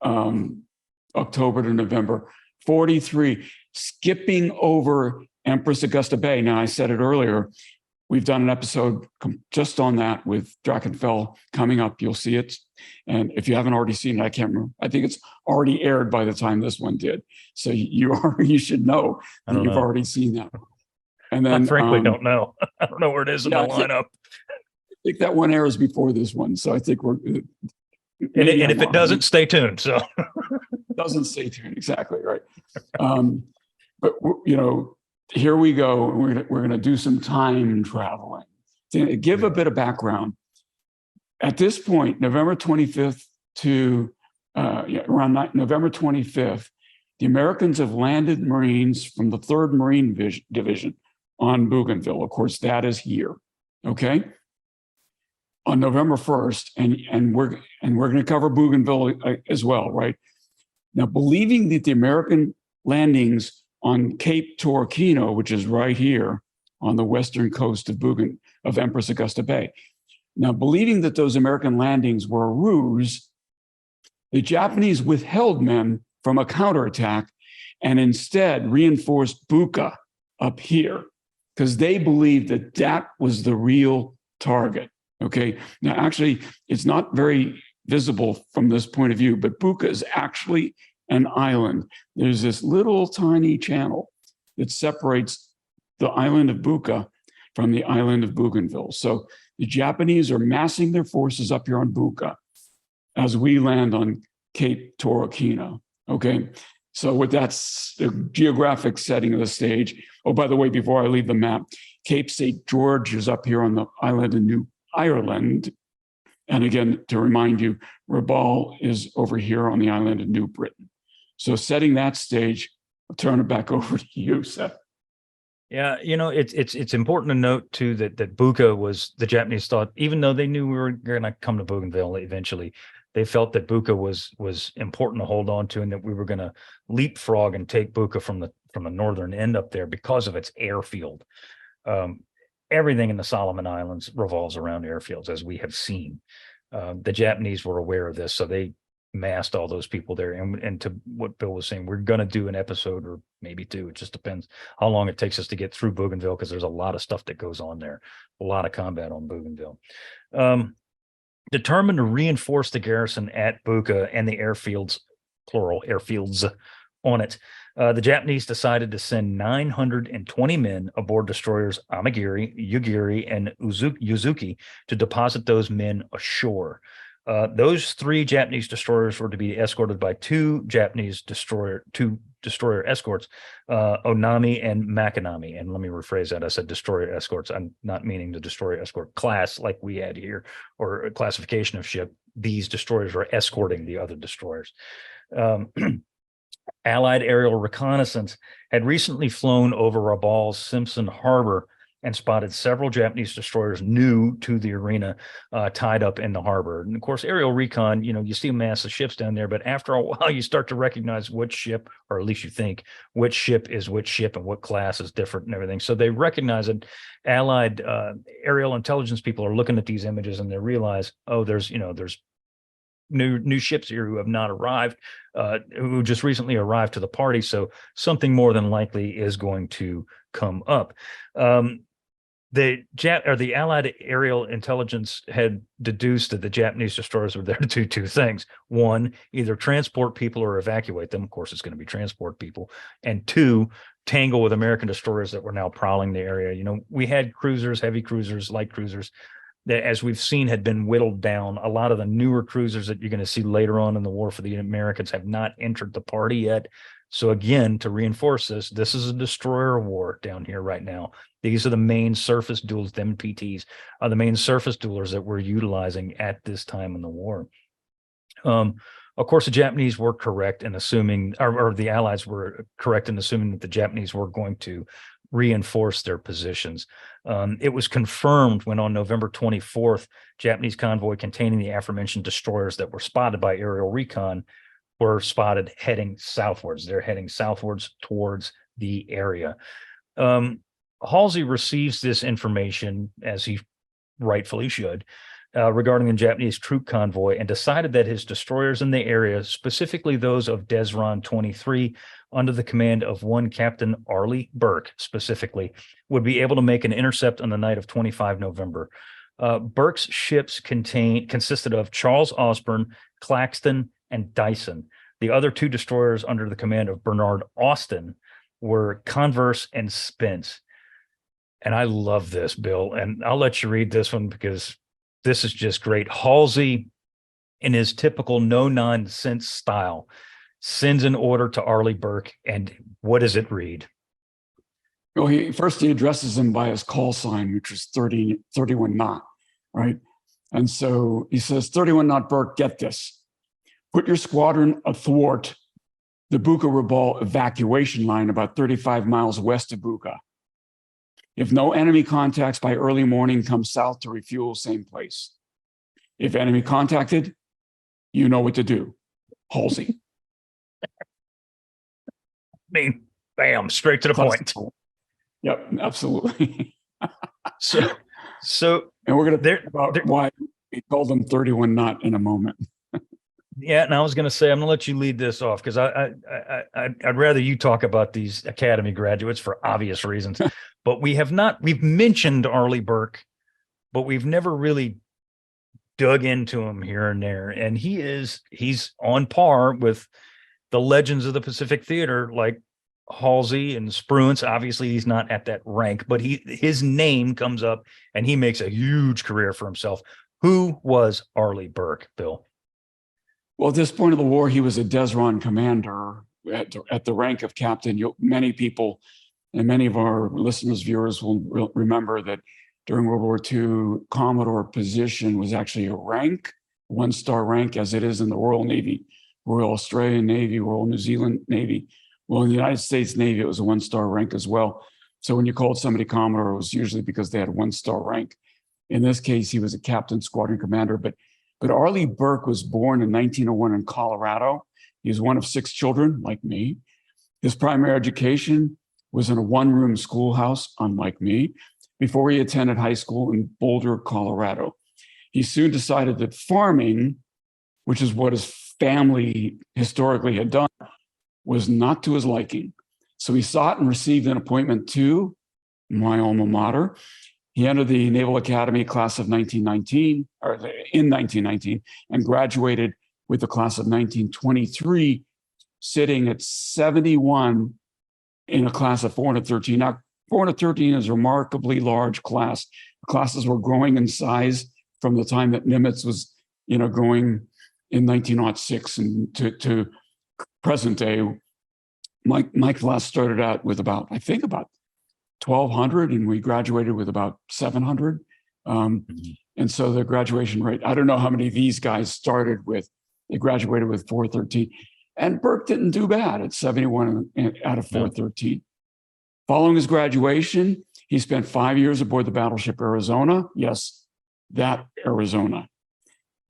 October to November 43, skipping over Empress Augusta Bay. Now, I said it earlier, we've done an episode just on that with Drachenfell coming up. You'll see it. And if you haven't already seen it, I can't remember. I think it's already aired by the time this one did. So you should know that you've already seen that. And then I frankly don't know. I don't know where it is in the lineup. I think that one airs before this one. So I think we're. And if it doesn't, stay tuned. So doesn't stay tuned. Exactly right. But here we go. We're gonna do some time traveling. To give a bit of background. At this point, November 25th to around November 25th, the Americans have landed Marines from the 3rd Marine Division on Bougainville. Of course, that is here. Okay. On November 1st, and we're going to cover Bougainville as well, right? Now, believing that the American landings on Cape Torquino, which is right here on the western coast of Empress Augusta Bay. Now, believing that those American landings were a ruse, the Japanese withheld men from a counterattack and instead reinforced Buka up here because they believed that that was the real target. Okay. Now, actually, it's not very visible from this point of view, but Buka is actually an island. There's this little tiny channel that separates the island of Buka from the island of Bougainville. So the Japanese are massing their forces up here on Buka as we land on Cape Torquino. Okay. So with that's the geographic setting of the stage. Oh, by the way, before I leave the map, Cape St. George is up here on the island of New Ireland. And again, to remind you, Rabaul is over here on the island of New Britain. So setting that stage, I'll turn it back over to you, Seth. Yeah, it's important to note too that Buka was, the Japanese thought, even though they knew we were going to come to Bougainville eventually, they felt that Buka was important to hold on to, and that we were going to leapfrog and take Buka from the northern end up there because of its airfield. Everything in the Solomon Islands revolves around airfields, as we have seen. The Japanese were aware of this, so they massed all those people there. And to what Bill was saying, we're going to do an episode or maybe two. It just depends how long it takes us to get through Bougainville, because there's a lot of stuff that goes on there, a lot of combat on Bougainville. Determined to reinforce the garrison at Buka and the airfields, plural airfields, on it, the Japanese decided to send 920 men aboard destroyers Amagiri, Yugiri, and Uzuki to deposit those men ashore. Those 3 Japanese destroyers were to be escorted by 2 destroyer escorts, Onami and Makanami. And let me rephrase that. I said destroyer escorts. I'm not meaning the destroyer escort class like we had here, or a classification of ship. These destroyers were escorting the other destroyers. Allied aerial reconnaissance had recently flown over Rabal's Simpson Harbor and spotted several Japanese destroyers new to the arena, tied up in the harbor. And of course, aerial recon, you see a mass of ships down there, but after a while, you start to recognize which ship, or at least you think, which ship is which ship and what class is different and everything. So they recognize it. Allied aerial intelligence people are looking at these images and they realize, oh, there's new ships here who have not arrived, who just recently arrived to the party. So something more than likely is going to come up. The Allied aerial intelligence had deduced that the Japanese destroyers were there to do 2 things. 1, either transport people or evacuate them. Of course, it's going to be transport people. And 2, tangle with American destroyers that were now prowling the area. We had cruisers, heavy cruisers, light cruisers, that, as we've seen, had been whittled down. A lot of the newer cruisers that you're going to see later on in the war for the Americans have not entered the party yet. So again, to reinforce this is a destroyer war down here right now. These are the main surface duels. The MPTs are the main surface duelers that we're utilizing at this time in the war. Of course, the Japanese were correct in assuming, or the Allies were correct in assuming that the Japanese were going to reinforce their positions. It was confirmed when on November 24th, Japanese convoy containing the aforementioned destroyers that were spotted by aerial recon were spotted heading southwards. They're heading southwards towards the area. Halsey receives this information, as he rightfully should, regarding the Japanese troop convoy, and decided that his destroyers in the area, specifically those of Desron 23, under the command of one Captain Arleigh Burke specifically, would be able to make an intercept on the night of 25 November. Burke's ships consisted of Charles Osborne, Claxton, and Dyson. The other 2 destroyers under the command of Bernard Austin were Converse and Spence. And I love this, Bill, and I'll let you read this one because this is just great. Halsey, in his typical no-nonsense style, sends an order to Arleigh Burke, and what does it read? Well, he addresses him by his call sign, which was 31 knot, right? And so he says, 31 knot Burke, get this. Put your squadron athwart the Bougainville evacuation line about 35 miles west of Bouga. If no enemy contacts by early morning, come south to refuel, same place. If enemy contacted, you know what to do. Halsey. I mean, bam, straight to the point. Yep, absolutely. So, and we're going to talk about why we called them 31 knot in a moment. Yeah, and I was going to say, I'm going to let you lead this off because I'd rather you talk about these academy graduates for obvious reasons. But we've mentioned Arleigh Burke, but we've never really dug into him here and there. And he's on par with the legends of the Pacific Theater, like Halsey and Spruance. Obviously, he's not at that rank, but his name comes up and he makes a huge career for himself. Who was Arleigh Burke, Bill? Well, at this point of the war, he was a Desron commander at the rank of captain. Many people and many of our listeners, viewers will remember that during World War II, Commodore position was actually a rank, 1-star rank, as it is in the Royal Navy, Royal Australian Navy, Royal New Zealand Navy. Well, in the United States Navy, it was a 1-star rank as well. So when you called somebody Commodore, it was usually because they had a 1-star rank. In this case, he was a captain, squadron commander, but Arleigh Burke was born in 1901 in Colorado. He was one of 6 children, like me. His primary education was in a 1-room schoolhouse, unlike me, before he attended high school in Boulder, Colorado. He soon decided that farming, which is what his family historically had done, was not to his liking. So he sought and received an appointment to my alma mater. He entered the Naval Academy class of 1919, or in 1919, and graduated with the class of 1923, sitting at 71 in a class of 413. Now, 413 is a remarkably large class. Classes were growing in size from the time that Nimitz was going in 1906 and to present day. My class started out with about 1,200, and we graduated with about 700. And so the graduation rate, I don't know how many of these guys started with. They graduated with 413. And Burke didn't do bad at 71 out of 413. Following his graduation, he spent 5 years aboard the battleship Arizona. Yes, that Arizona.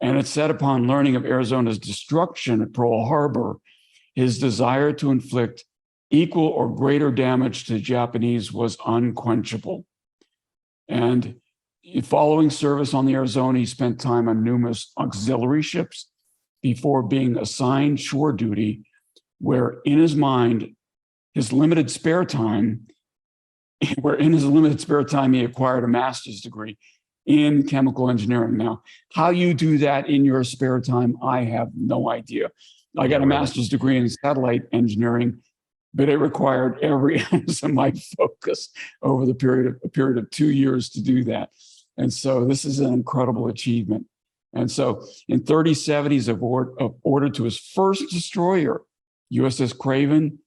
And it said upon learning of Arizona's destruction at Pearl Harbor, his desire to inflict equal or greater damage to the Japanese was unquenchable. And following service on the Arizona, he spent time on numerous auxiliary ships before being assigned shore duty, where in his mind, his limited spare time, he acquired a master's degree in chemical engineering. Now, how you do that in your spare time, I have no idea. I got a master's degree in satellite engineering, but it required every ounce of my focus over a period of 2 years to do that. And so this is an incredible achievement. And so in 1937, he's ordered to his first destroyer, USS Craven,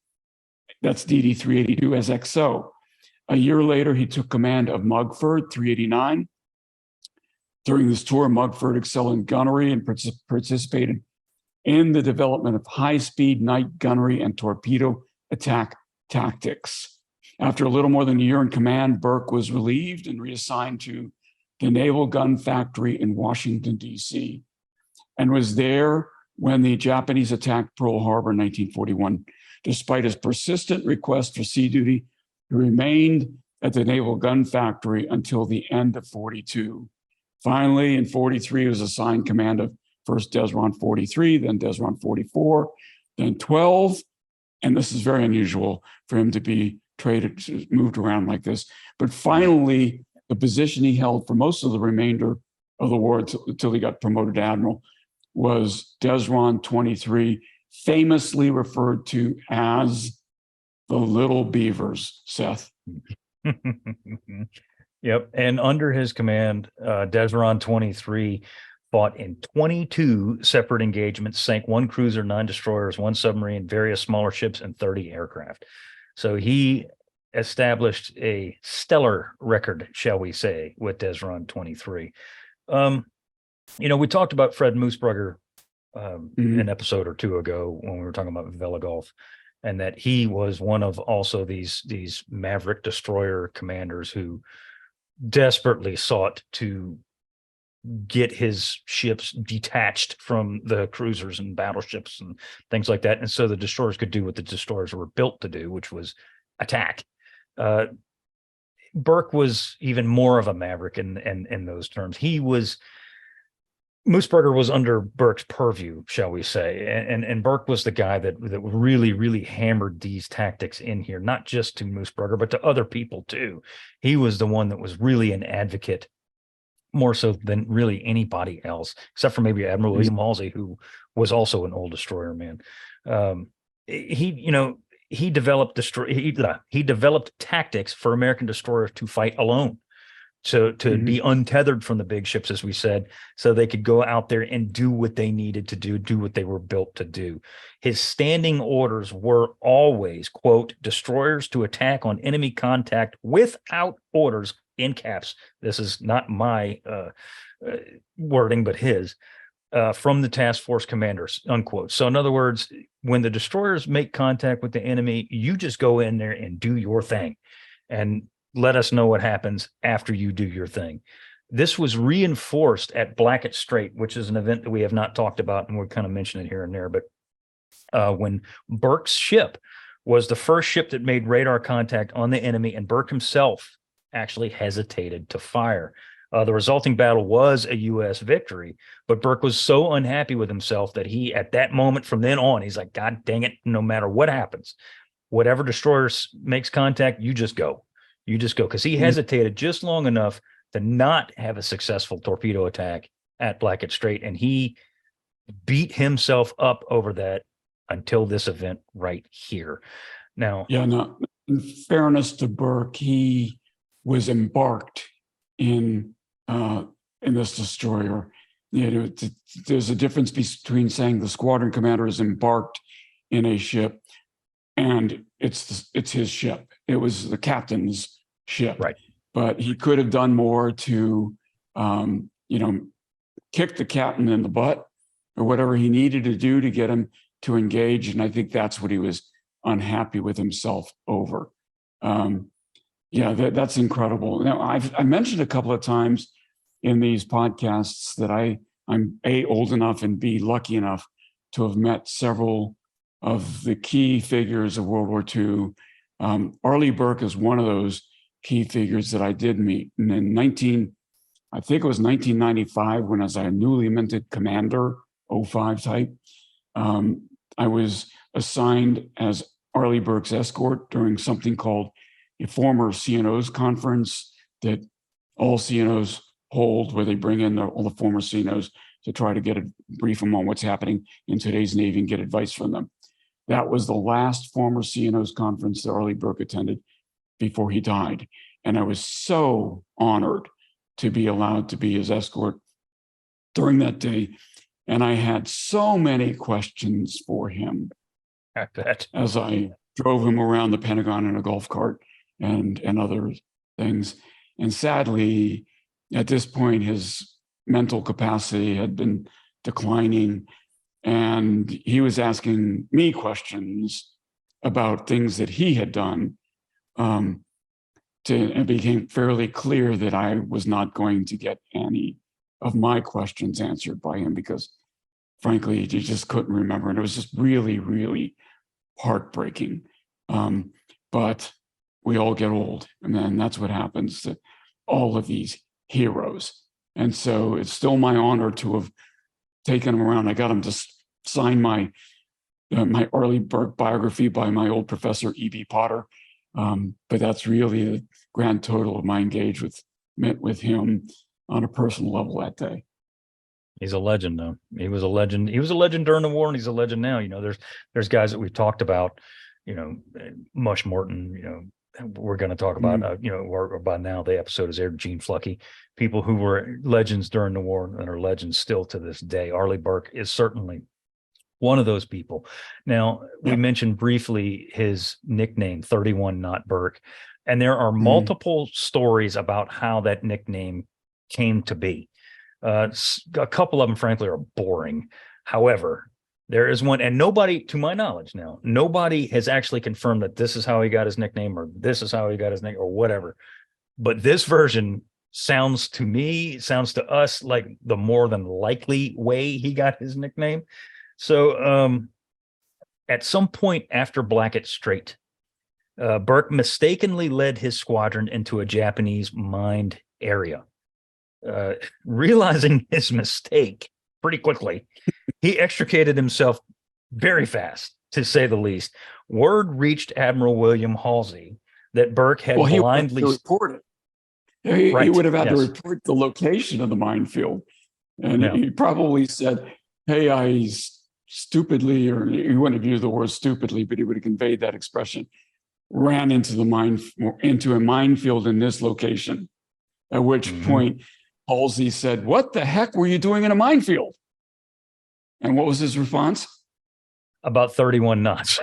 that's DD-382 as XO. A year later, he took command of Mugford, 389. During this tour, Mugford excelled in gunnery and participated in the development of high-speed night gunnery and torpedo attack tactics. After a little more than a year in command, Burke was relieved and reassigned to the Naval Gun Factory in Washington, D.C., and was there when the Japanese attacked Pearl Harbor in 1941. Despite his persistent request for sea duty, he remained at the Naval Gun Factory until the end of 42. Finally, in 43, he was assigned command of first Desron 43, then Desron 44, then 12. And this is very unusual for him to be moved around like this. But finally, the position he held for most of the remainder of the war until he got promoted to admiral was Desron 23, famously referred to as the Little Beavers, Seth. Yep. And under his command, Desron 23 fought in 22 separate engagements, sank 1 cruiser, 9 destroyers, 1 submarine, various smaller ships, and 30 aircraft. So he established a stellar record, shall we say, with Desron 23. We talked about Fred Moosebrugger an episode or two ago when we were talking about Vella Gulf, and that he was one of also these maverick destroyer commanders who desperately sought to get his ships detached from the cruisers and battleships and things like that, and so the destroyers could do what the destroyers were built to do, which was attack. Burke was even more of a maverick in those terms. Moosebrugger was under Burke's purview, shall we say, and Burke was the guy that really, really hammered these tactics in here, not just to Moosebrugger, but to other people too. He was the one that was really an advocate, more so than really anybody else, except for maybe Admiral William Halsey, who was also an old destroyer man. He developed tactics for American destroyers to fight alone, to be untethered from the big ships, as we said, so they could go out there and do what they needed to do what they were built to do. His standing orders were always, quote, destroyers to attack on enemy contact without orders, in caps. This is not my wording, but his. From the task force commanders, unquote. So in other words, when the destroyers make contact with the enemy, you just go in there and do your thing and let us know what happens after you do your thing. This was reinforced at Blackett Strait, which is an event that we have not talked about, and we'll kind of mention it here and there. But when Burke's ship was the first ship that made radar contact on the enemy, and Burke himself actually hesitated to fire. The resulting battle was a U.S. victory, but Burke was so unhappy with himself that he, at that moment from then on, he's like, God dang it, no matter what happens, whatever destroyer makes contact, you just go. You just go. Because he hesitated just long enough to not have a successful torpedo attack at Blackett Strait, and he beat himself up over that until this event right here. Now, in fairness to Burke, he was embarked in this destroyer There's a difference between saying the squadron commander is embarked in a ship and it's his ship. It was the captain's ship. Right. But he could have done more to, kick the captain in the butt or whatever he needed to do to get him to engage. And I think that's what he was unhappy with himself over. That's incredible. Now, I mentioned a couple of times in these podcasts that I'm A, old enough, and B, lucky enough to have met several of the key figures of World War II. Arleigh Burke is one of those key figures that I did meet. And in I think it was 1995, when as a newly minted commander, 05 type, I was assigned as Arleigh Burke's escort during something called a former CNOs conference that all CNOs hold, where they bring in all the former CNOs to try to brief them on what's happening in today's Navy and get advice from them. That was the last former CNOs conference that Arleigh Burke attended before he died. And I was so honored to be allowed to be his escort during that day. And I had so many questions for him. I bet. As I drove him around the Pentagon in a golf cart and other things. And sadly, at this point, his mental capacity had been declining, and he was asking me questions about things that he had done. It became fairly clear that I was not going to get any of my questions answered by him because, frankly, he just couldn't remember. And it was just really, really heartbreaking. But we all get old, and then that's what happens to all of these heroes. And so it's still my honor to have taken him around. I got him to sign my Arleigh Burke biography by my old professor, E.B. Potter. But that's really the grand total of my engagement with him on a personal level that day. He's a legend, though. He was a legend. He was a legend during the war, and he's a legend now. There's guys that we've talked about, Mush Morton, we're going to talk about, or by now the episode has aired, Gene Fluckey, people who were legends during the war and are legends still to this day. Arleigh Burke is certainly one of those people. Now, we mentioned briefly his nickname, 31 Knot Burke, and there are multiple stories about how that nickname came to be. A couple of them, frankly, are boring. However, there is one, and nobody, to my knowledge now, nobody has actually confirmed that this is how he got his nickname or this is how he got his name or whatever. But this version sounds to us like the more than likely way he got his nickname. So at some point after Blackett Strait, Burke mistakenly led his squadron into a Japanese mined area. Realizing his mistake pretty quickly, he extricated himself very fast, to say the least. Word reached Admiral William Halsey that Burke had blindly reported. He would have had to report the location of the minefield. And he probably said, hey, I stupidly, or he wouldn't have used the word stupidly, but he would have conveyed that expression, ran into a minefield in this location. At which point Halsey said, what the heck were you doing in a minefield? And what was his response? About 31 knots.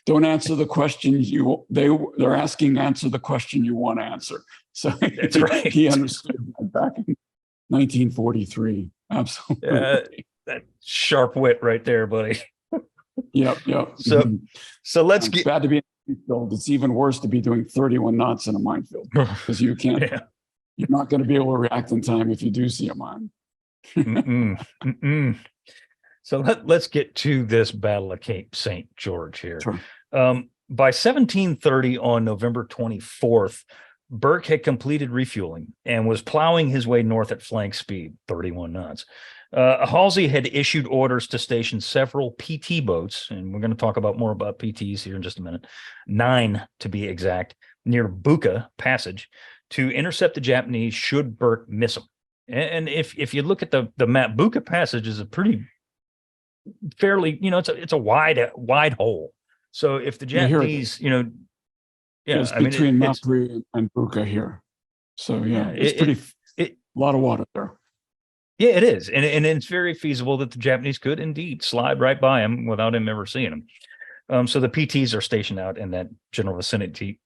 Don't answer the question they're asking, answer the question you want to answer. So that's right. He understood that back in 1943. Absolutely. That sharp wit right there, buddy. Yep. So let's it's bad to be in a minefield. It's even worse to be doing 31 knots in a minefield because you can't. You're not going to be able to react in time if you do see a mine. So let's get to this Battle of Cape St. George here. Sure. By 1730, on November 24th, Burke had completed refueling and was plowing his way north at flank speed, 31 knots. Halsey had issued orders to station several PT boats, and we're going to talk more about PTs here in just a minute, 9 to be exact, near Buka Passage to intercept the Japanese should Burke miss them. And if you look at the map, Buka Passage is a fairly, it's a wide hole. So if the Japanese, it's between Mapri and Buka here. So yeah, it's a lot of water there. Yeah, it is. And it's very feasible that the Japanese could indeed slide right by him without him ever seeing him. So the PTs are stationed out in that general vicinity,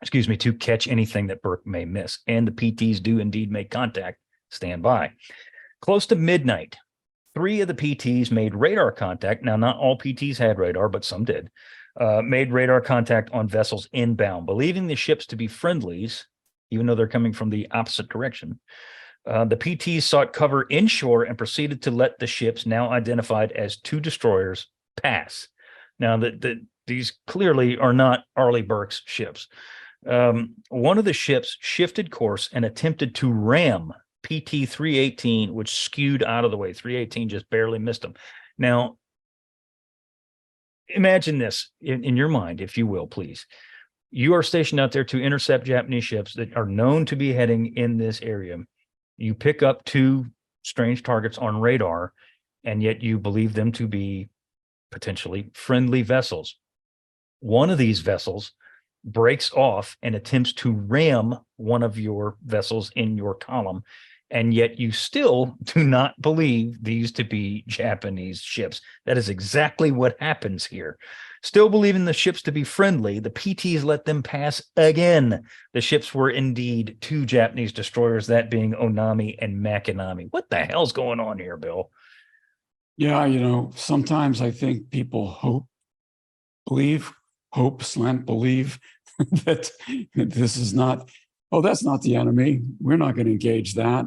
excuse me, to catch anything that Burke may miss. And the PTs do indeed make contact. Stand by. Close to midnight, 3 of the PTs made radar contact. Now, not all PTs had radar, but some did. Made radar contact on vessels inbound, believing the ships to be friendlies, even though they're coming from the opposite direction. The PTs sought cover inshore and proceeded to let the ships, now identified as 2 destroyers, pass. Now, these clearly are not Arleigh Burke's ships. One of the ships shifted course and attempted to ram PT 318, which skewed out of the way. 318 just barely missed him. Now, imagine this in your mind, if you will, please. You are stationed out there to intercept Japanese ships that are known to be heading in this area. You pick up 2 strange targets on radar, and yet you believe them to be potentially friendly vessels. One of these vessels breaks off and attempts to ram one of your vessels in your column, and yet you still do not believe these to be Japanese ships. That is exactly what happens here. Still believing the ships to be friendly, the PTs let them pass again. The ships were indeed 2 Japanese destroyers, that being Onami and Makinami. What the hell's going on here, Bill? Yeah, sometimes I think people believe that this is not, that's not the enemy. We're not going to engage that.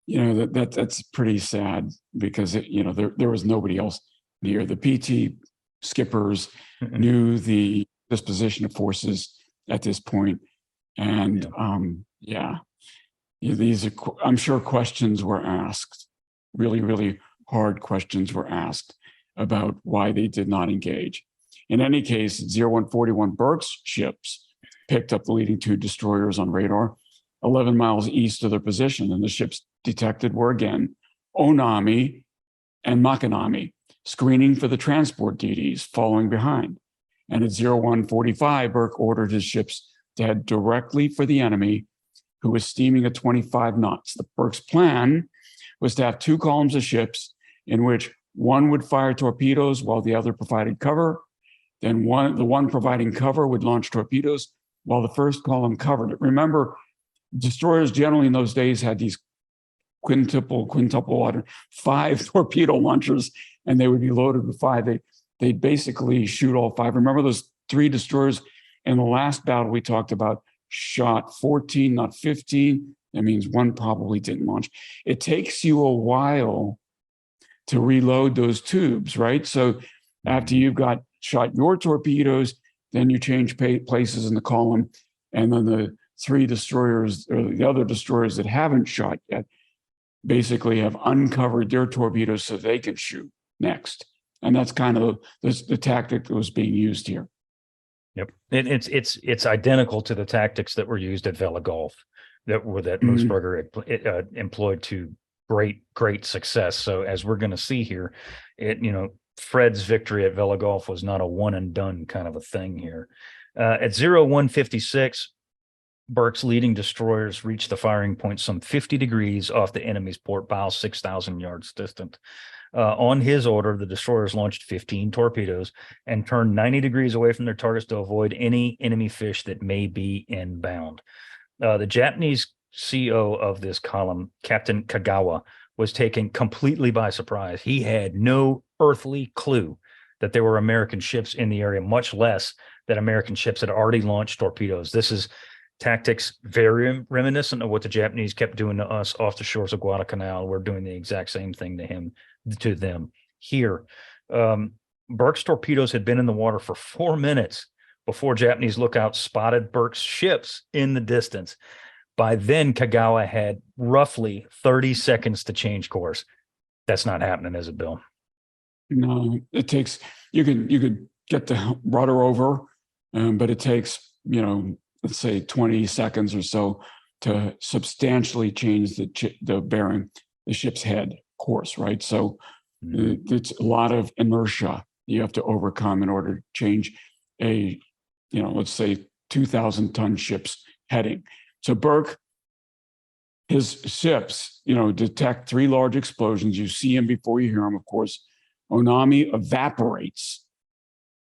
That's pretty sad because there was nobody else near. The PT skippers knew the disposition of forces at this point, and these are, I'm sure, questions were asked. Really, really hard questions were asked about why they did not engage. In any case, 0141 Burke's ships picked up the leading 2 destroyers on radar 11 miles east of their position, and the ships detected were again Onami and Makinami, screening for the transport DDs following behind. And at 0145, Burke ordered his ships to head directly for the enemy, who was steaming at 25 knots. The Burke's plan was to have 2 columns of ships in which one would fire torpedoes while the other provided cover. Then the one providing cover would launch torpedoes while the first column covered it. Remember, destroyers generally in those days had these quintuple 5 torpedo launchers, and they would be loaded with 5. They'd basically shoot all 5. Remember those 3 destroyers in the last battle we talked about shot 14, not 15. That means one probably didn't launch. It takes you a while to reload those tubes, right? So after you've got shot your torpedoes, then you change places in the column, and then the 3 destroyers, or the other destroyers that haven't shot yet, basically have uncovered their torpedoes so they can shoot next. And that's kind of the tactic that was being used here. Yep, it's identical to the tactics that were used at Vella Gulf, that Moosburger employed to great success. So as we're going to see here, Fred's victory at Vella Gulf was not a one and done kind of a thing here. At 0156, Burke's leading destroyers reached the firing point some 50 degrees off the enemy's port bow, 6,000 yards distant. On his order, the destroyers launched 15 torpedoes and turned 90 degrees away from their targets to avoid any enemy fish that may be inbound. The Japanese CO of this column, Captain Kagawa, was taken completely by surprise. He had no earthly clue that there were American ships in the area, much less that American ships had already launched torpedoes. This is tactics very reminiscent of what the Japanese kept doing to us off the shores of Guadalcanal. We're doing the exact same thing to them here. Burke's torpedoes had been in the water for 4 minutes before Japanese lookouts spotted Burke's ships in the distance. By then, Kagawa had roughly 30 seconds to change course. That's not happening, is it, Bill? No, it takes, you could get the rudder over, but it takes, let's say 20 seconds or so to substantially change the bearing, the ship's head course, right? So it's a lot of inertia you have to overcome in order to change a, let's say 2,000-ton ship's heading. So Burke, his ships, detect 3 large explosions. You see them before you hear them, of course. Onami evaporates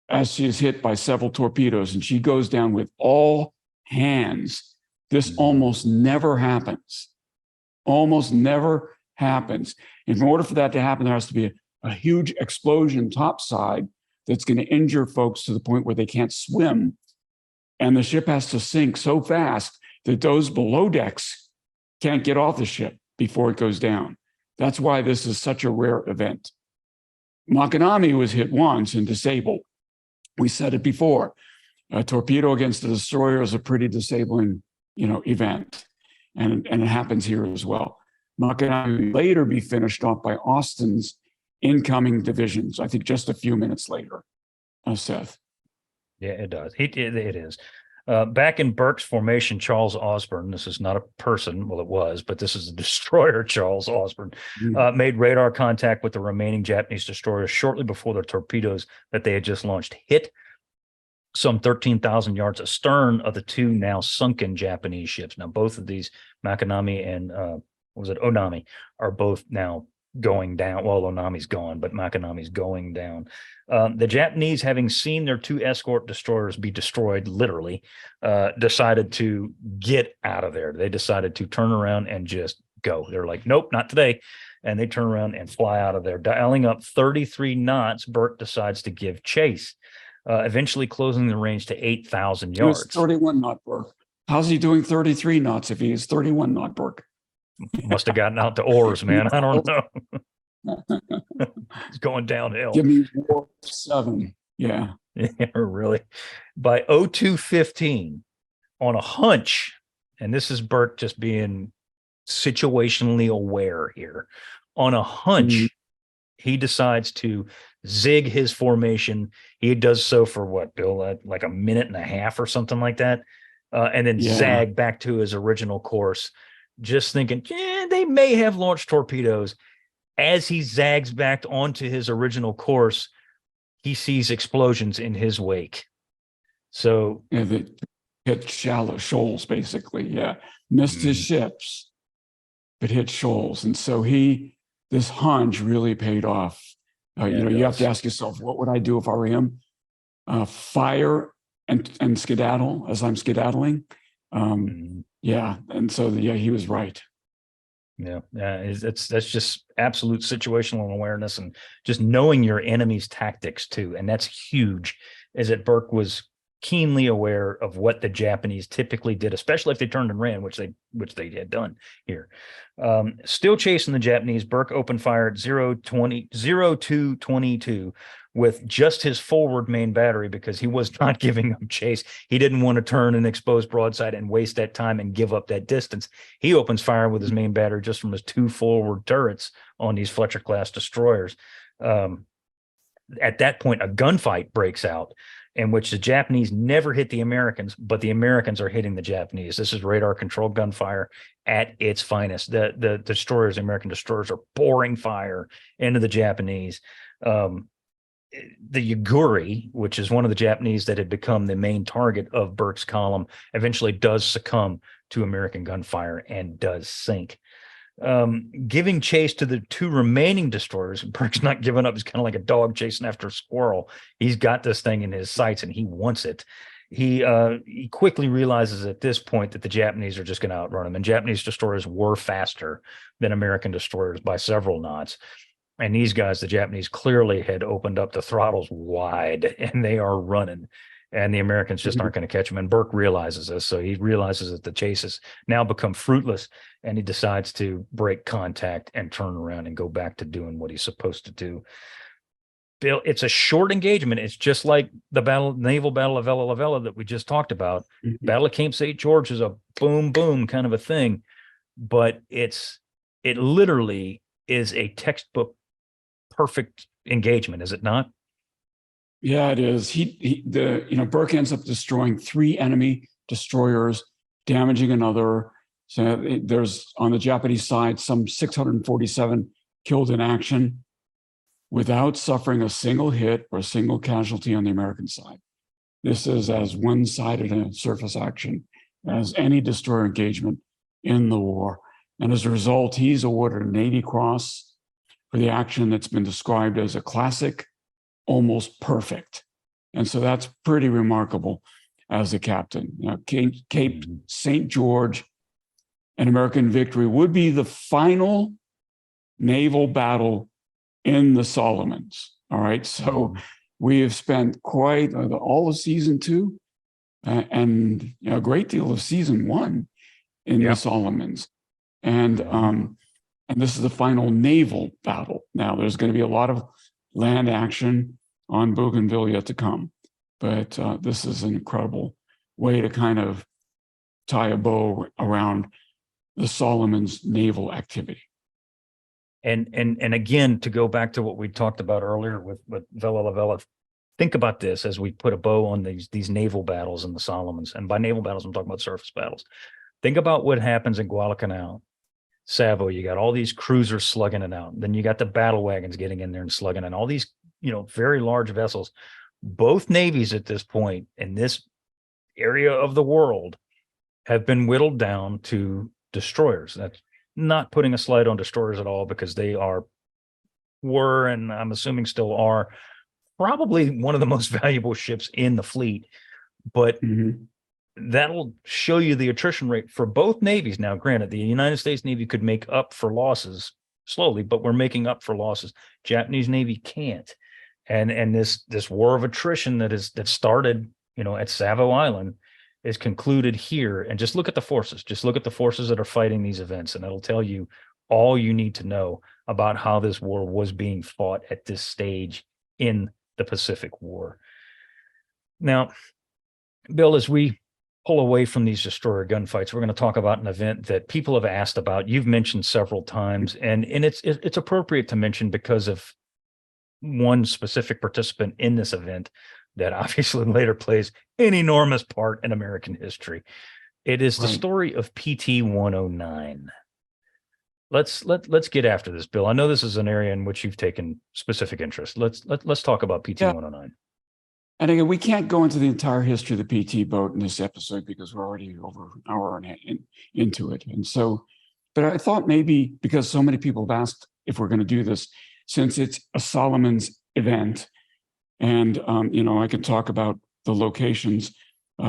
as she is hit by several torpedoes, and she goes down with all hands. This almost never happens. Almost never happens. In order for that to happen, there has to be a huge explosion topside that's going to injure folks to the point where they can't swim. And the ship has to sink so fast that those below decks can't get off the ship before it goes down. That's why this is such a rare event. Makanami was hit once and disabled. We said it before. A torpedo against a destroyer is a pretty disabling, event. And it happens here as well. Makanami will later be finished off by Austin's incoming divisions, I think just a few minutes later, Seth. Yeah, it does. It is. Back in Burke's formation, Charles Osborne, this is not a person, well, it was, but this is a destroyer, Charles Osborne, made radar contact with the remaining Japanese destroyers shortly before the torpedoes that they had just launched hit some 13,000 yards astern of the 2 now sunken Japanese ships. Now, both of these, Makanami and Onami, are both now going down. Well, Onami's gone, but Makanami's going down. The Japanese, having seen their 2 escort destroyers be destroyed, literally, decided to get out of there. They decided to turn around and just go. They're like, nope, not today. And they turn around and fly out of there. Dialing up 33 knots, Burke decides to give chase, eventually closing the range to 8,000 yards. It was 31 knot Burke. How's he doing 33 knots if he is 31 knot Burke? Must have gotten out to oars, man. I don't know. It's going downhill. Give me warp 7. Yeah. Yeah, really. By 02:15, on a hunch, and this is Burke just being situationally aware here, on a hunch, he decides to zig his formation. He does so for what, Bill, like a minute and a half or something like that, and then zag back to his original course, just thinking, they may have launched torpedoes. As he zags back onto his original course, he sees explosions in his wake. So they hit shallow shoals, basically. Yeah. Missed his ships, but hit shoals. And so this hunch really paid off. You have to ask yourself, what would I do if I were him? Fire and skedaddle as I'm skedaddling. Yeah. And so, he was right. Yeah. That's just absolute situational awareness and just knowing your enemy's tactics too. And that's huge, is that Burke was keenly aware of what the Japanese typically did, especially if they turned and ran, which they had done here. Still chasing the Japanese, Burke opened fire at 02:22 with just his forward main battery because he was not giving them chase. He didn't want to turn an exposed broadside and waste that time and give up that distance. He opens fire with his main battery just from his 2 forward turrets on these Fletcher-class destroyers. At that point, a gunfight breaks out in which the Japanese never hit the Americans, but the Americans are hitting the Japanese. This is radar-controlled gunfire at its finest. The destroyers, the American destroyers, are pouring fire into the Japanese. The Yaguri, which is one of the Japanese that had become the main target of Burke's column, eventually does succumb to American gunfire and does sink. Giving chase to the 2 remaining destroyers, Burke's not giving up. He's kind of like a dog chasing after a squirrel. He's got this thing in his sights and he wants it. He quickly realizes at this point that the Japanese are just going to outrun him, and Japanese destroyers were faster than American destroyers by several knots. And these guys, the Japanese, clearly had opened up the throttles wide and they are running. And the Americans just aren't going to catch them. And Burke realizes this. So he realizes that the chase has now become fruitless. And he decides to break contact and turn around and go back to doing what he's supposed to do. Bill, it's a short engagement. It's just like the naval battle of Vella LaVella that we just talked about. Battle of Cape St. George is a boom, boom kind of a thing. But it literally is a textbook perfect engagement, is it not? Yeah, it is. Burke ends up destroying 3 enemy destroyers, damaging another. So there's, on the Japanese side, some 647 killed in action without suffering a single hit or a single casualty on the American side. This is as one-sided a surface action as any destroyer engagement in the war. And as a result, he's awarded a Navy Cross for the action that's been described as a classic, almost perfect. And so that's pretty remarkable as a captain. Cape St. George, an American victory, would be the final naval battle in the Solomons. All right. So we have spent quite all of season 2 and a great deal of season 1 in the Solomons. And this is the final naval battle. Now, there's going to be a lot of land action on Bougainville yet to come. But this is an incredible way to kind of tie a bow around the Solomons naval activity. And again, to go back to what we talked about earlier with Vella LaVella, think about this as we put a bow on these naval battles in the Solomons. And by naval battles, I'm talking about surface battles. Think about what happens in Guadalcanal, Savo. You got all these cruisers slugging it out. Then you got the battle wagons getting in there and slugging it. All these, very large vessels. Both navies at this point in this area of the world have been whittled down to destroyers. That's not putting a slight on destroyers at all, because they were, and I'm assuming still are, probably one of the most valuable ships in the fleet. But that'll show you the attrition rate for both navies. Now, granted, the United States Navy could make up for losses slowly, but we're making up for losses. Japanese Navy can't. And this war of attrition that started, at Savo Island is concluded here. And just look at the forces. Just look at the forces that are fighting these events, and it'll tell you all you need to know about how this war was being fought at this stage in the Pacific War. Now, Bill, as we pull away from these destroyer gunfights, we're going to talk about an event that people have asked about. You've mentioned several times, and it's appropriate to mention because of one specific participant in this event that obviously later plays an enormous part in American history. It is the story of PT 109. Let's get after this, Bill. I know this is an area in which you've taken specific interest. Let's talk about PT 109. And again, we can't go into the entire history of the PT boat in this episode because we're already over an hour into it. And so, but I thought maybe because so many people have asked if we're going to do this, since it's a Solomons event, and I can talk about the locations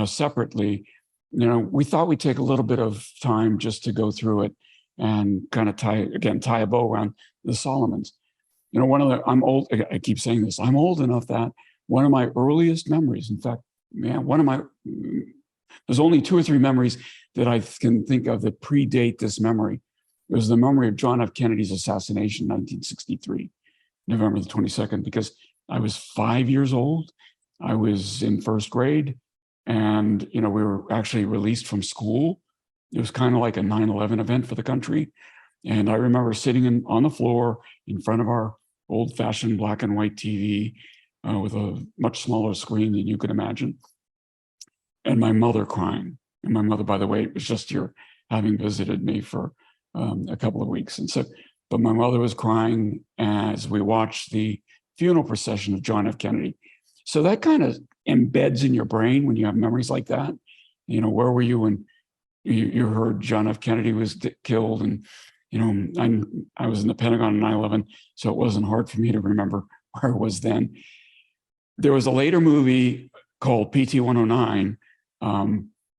separately. We thought we'd take a little bit of time just to go through it and kind of tie a bow around the Solomons. I'm old. I keep saying this. I'm old enough that one of my earliest memories, in fact, there's only 2 or 3 memories that I can think of that predate this memory. It was the memory of John F. Kennedy's assassination in 1963, November the 22nd, because I was 5 years old. I was in first grade, and we were actually released from school. It was kind of like a 9/11 event for the country. And I remember sitting on the floor in front of our old-fashioned black and white TV with a much smaller screen than you could imagine, and my mother crying. And my mother, by the way, was just here having visited me for a couple of weeks. And so, but my mother was crying as we watched the funeral procession of John F. Kennedy. So that kind of embeds in your brain when you have memories like that. Where were you when you heard John F. Kennedy was killed? And, I was in the Pentagon in 9/11, so it wasn't hard for me to remember where I was then. There was a later movie called PT 109.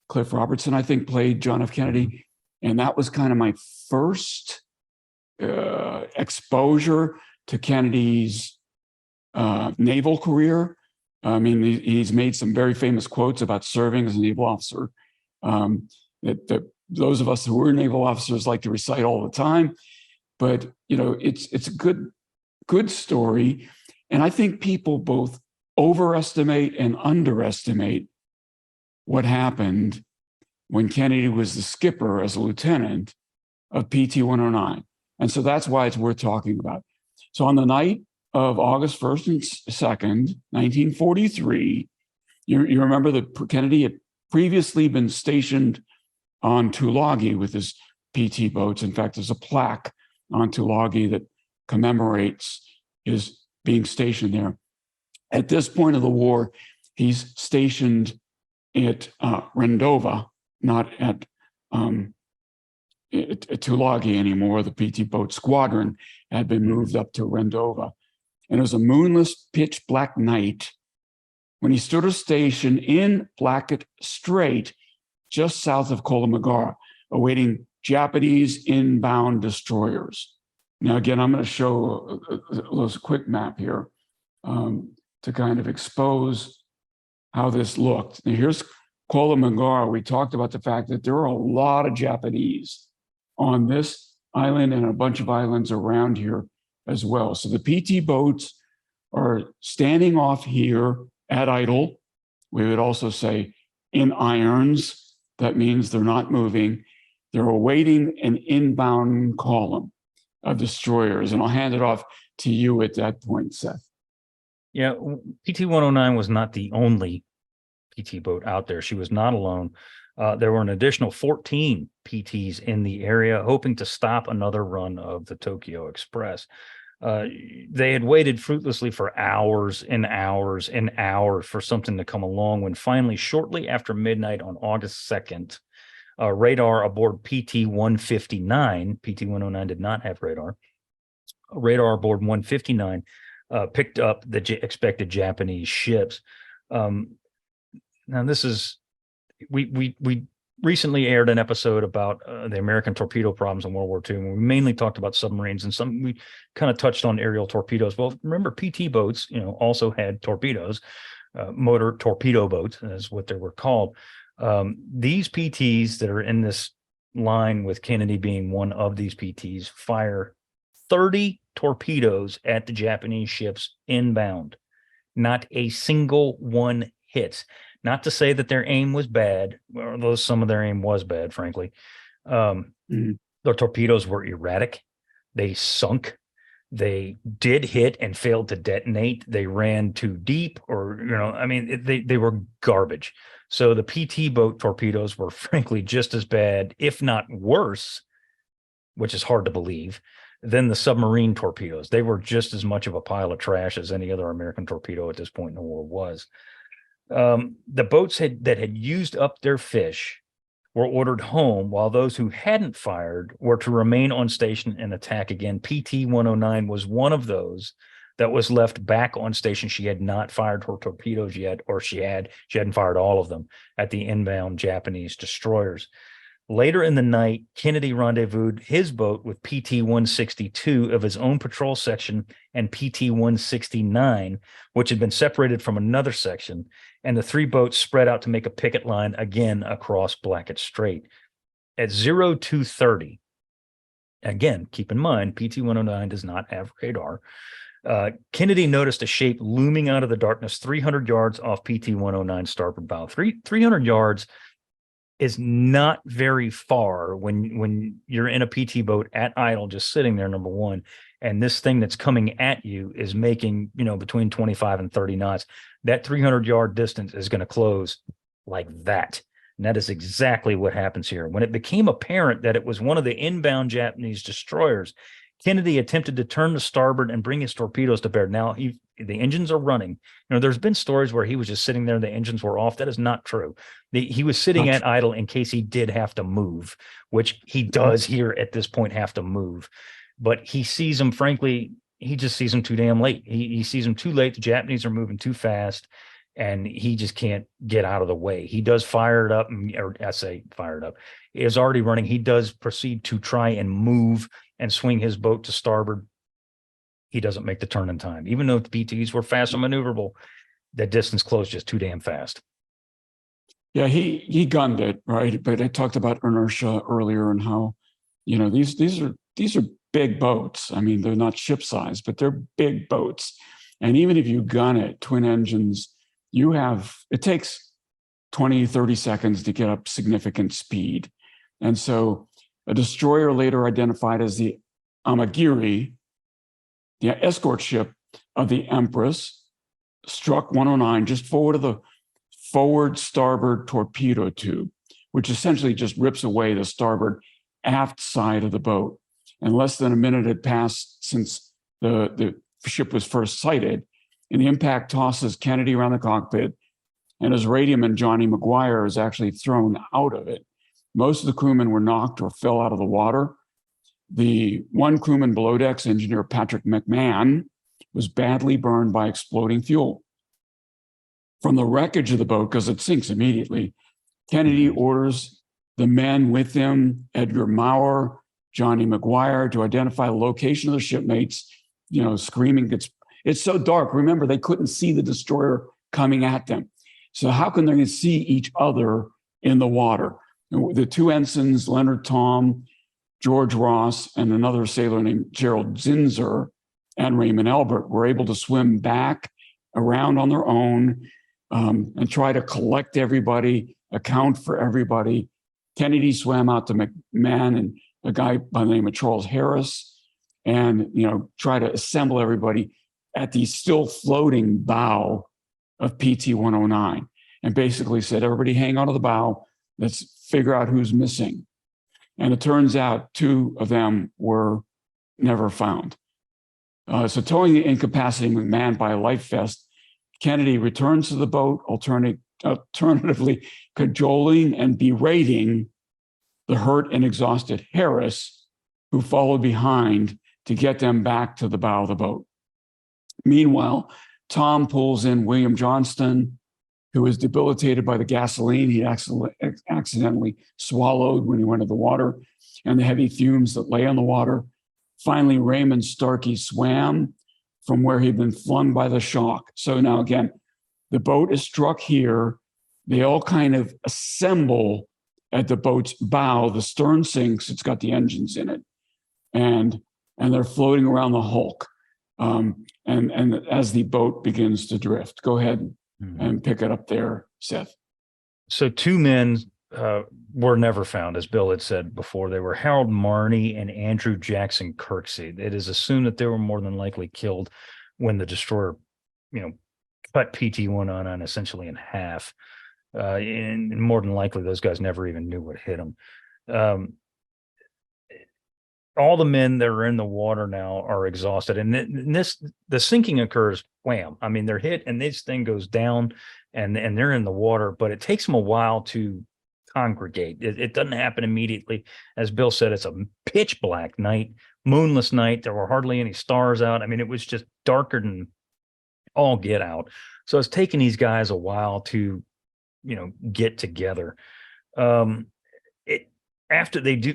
Cliff Robertson, I think, played John F. Kennedy. And that was kind of my first exposure to Kennedy's naval career. I mean, he's made some very famous quotes about serving as a naval officer that those of us who were naval officers like to recite all the time. But it's a good story, and I think people both overestimate and underestimate what happened when Kennedy was the skipper as a lieutenant of PT 109. And so that's why it's worth talking about. So on the night of August 1st and 2nd, 1943, you remember that Kennedy had previously been stationed on Tulagi with his PT boats. In fact, there's a plaque on Tulagi that commemorates his being stationed there. At this point of the war, he's stationed at Rendova, not at Tulagi anymore. The PT boat squadron had been moved up to Rendova. And it was a moonless, pitch black night when he stood at a station in Blackett Strait, just south of Kolamagara, awaiting Japanese inbound destroyers. Now, again, I'm going to show a quick map here to kind of expose how this looked. Now, here's Kolamagara. We talked about the fact that there are a lot of Japanese on this island and a bunch of islands around here as well. So the PT boats are standing off here at idle. We would also say in irons. That means they're not moving. They're awaiting an inbound column of destroyers. And I'll hand it off to you at that point, Seth. Yeah, PT-109 was not the only PT boat out there. She was not alone. There were an additional 14 PTs in the area, hoping to stop another run of the Tokyo Express. They had waited fruitlessly for hours and hours and hours for something to come along when finally, shortly after midnight on August 2nd, radar aboard PT-159, PT-109 did not have radar, radar aboard 159 picked up the expected Japanese ships. Now, this is, we recently aired an episode about the American torpedo problems in World War II, and we mainly talked about submarines, and we kind of touched on aerial torpedoes. Well, remember, PT boats, also had torpedoes, motor torpedo boats, is what they were called. These PTs that are in this line, with Kennedy being one of these PTs, fire 30 torpedoes at the Japanese ships inbound. Not a single one hits. Not to say that their aim was bad, although some of their aim was bad, frankly. Their torpedoes were erratic. They sunk. They did hit and failed to detonate. They ran too deep, or, they were garbage. So the PT boat torpedoes were frankly just as bad, if not worse, which is hard to believe, than the submarine torpedoes. They were just as much of a pile of trash as any other American torpedo at this point in the war was. The boats that had used up their fish were ordered home, while those who hadn't fired were to remain on station and attack again. PT-109 was one of those that was left back on station. She had not fired her torpedoes yet, or she hadn't fired all of them at the inbound Japanese destroyers. Later in the night, Kennedy rendezvoused his boat with PT-162 of his own patrol section and PT-169, which had been separated from another section, and the three boats spread out to make a picket line again across Blackett Strait. At 0230, again, keep in mind, PT-109 does not have radar, Kennedy noticed a shape looming out of the darkness 300 yards off PT-109 starboard bow. 300 yards is not very far when you're in a PT boat at idle, just sitting there, number one, and this thing that's coming at you is making, between 25 and 30 knots. That 300-yard distance is going to close like that. And that is exactly what happens here. When it became apparent that it was one of the inbound Japanese destroyers, Kennedy attempted to turn to starboard and bring his torpedoes to bear. Now, the engines are running. There's been stories where he was just sitting there and the engines were off. That is not true. He was sitting at idle in case he did have to move, which he does here at this point have to move. But he sees them, frankly, he just sees them too damn late. He sees them too late. The Japanese are moving too fast, and he just can't get out of the way. He does fire it up, or I say fire it up. It is already running. He does proceed to try and move and swing his boat to starboard. He doesn't make the turn in time. Even though the PTs were fast and maneuverable, that distance closed just too damn fast. Yeah, he gunned it, right? But I talked about inertia earlier and how, these are big boats. I mean, they're not ship size, but they're big boats. And even if you gun it, twin engines, it takes 20, 30 seconds to get up significant speed. And so a destroyer later identified as the Amagiri, the escort ship of the Empress, struck 109 just forward of the forward starboard torpedo tube, which essentially just rips away the starboard aft side of the boat. And less than a minute had passed since the ship was first sighted, and the impact tosses Kennedy around the cockpit, and his radioman, Johnny McGuire, is actually thrown out of it. Most of the crewmen were knocked or fell out of the water. The one crewman below decks, Engineer Patrick McMahon, was badly burned by exploding fuel. From the wreckage of the boat, because it sinks immediately, Kennedy orders the men with him, Edgar Maurer, Johnny McGuire, to identify the location of the shipmates, screaming. It's so dark. Remember, they couldn't see the destroyer coming at them. So how can they see each other in the water? The two ensigns, Leonard Tom, George Ross, and another sailor named Gerald Zinser and Raymond Albert were able to swim back around on their own and try to collect everybody, account for everybody. Kennedy swam out to McMahon and a guy by the name of Charles Harris and, try to assemble everybody at the still floating bow of PT 109 and basically said, everybody hang onto the bow. Let's figure out who's missing. And it turns out two of them were never found. So towing the incapacitated McMahon by a life vest, Kennedy returns to the boat, alternatively cajoling and berating the hurt and exhausted Harris, who followed behind to get them back to the bow of the boat. Meanwhile, Tom pulls in William Johnston, who was debilitated by the gasoline he accidentally swallowed when he went into the water and the heavy fumes that lay on the water. Finally, Raymond Starkey swam from where he'd been flung by the shock. So now again, the boat is struck here. They all kind of assemble at the boat's bow. The stern sinks, it's got the engines in it. And they're floating around the hulk. And as the boat begins to drift. Go ahead and pick it up there, Seth. So two men were never found, as Bill had said before. They were Harold Marney and Andrew Jackson Kirksey. It is assumed that they were more than likely killed when the destroyer, cut PT-109 essentially in half. And more than likely, those guys never even knew what hit them. All the men that are in the water now are exhausted, and the sinking occurs. Wham! I mean, they're hit, and this thing goes down, and they're in the water. But it takes them a while to congregate. It doesn't happen immediately. As Bill said, it's a pitch black night, moonless night. There were hardly any stars out. I mean, it was just darker than all get out. So it's taken these guys a while to, get together. After they do,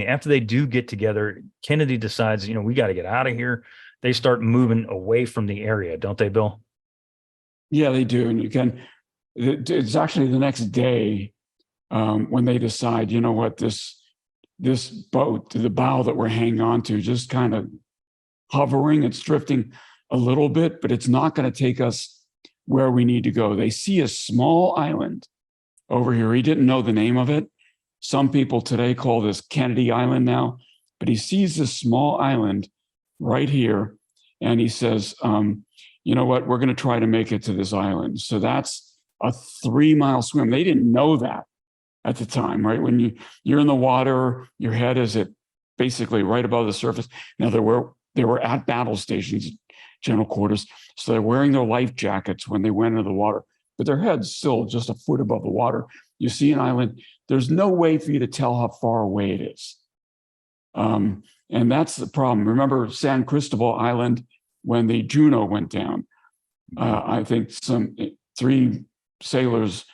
after they do get together, Kennedy decides, we got to get out of here. They start moving away from the area, don't they, Bill? Yeah, they do. And it's actually the next day when they decide, this boat, the bow that we're hanging on to, just kind of hovering, it's drifting a little bit, but it's not going to take us where we need to go. They see a small island over here. He didn't know the name of it. Some people today call this Kennedy Island now, but he sees this small island right here. And he says, you know what, we're going to try to make it to this island. So that's a 3-mile swim. They didn't know that at the time, right? When you're in the water, your head is at basically right above the surface. Now they were at battle stations, general quarters. So they're wearing their life jackets when they went into the water, but their head's still just a foot above the water. You see an island, there's no way for you to tell how far away it is. And that's the problem. Remember San Cristobal Island when the Juno went down? I think 3 sailors,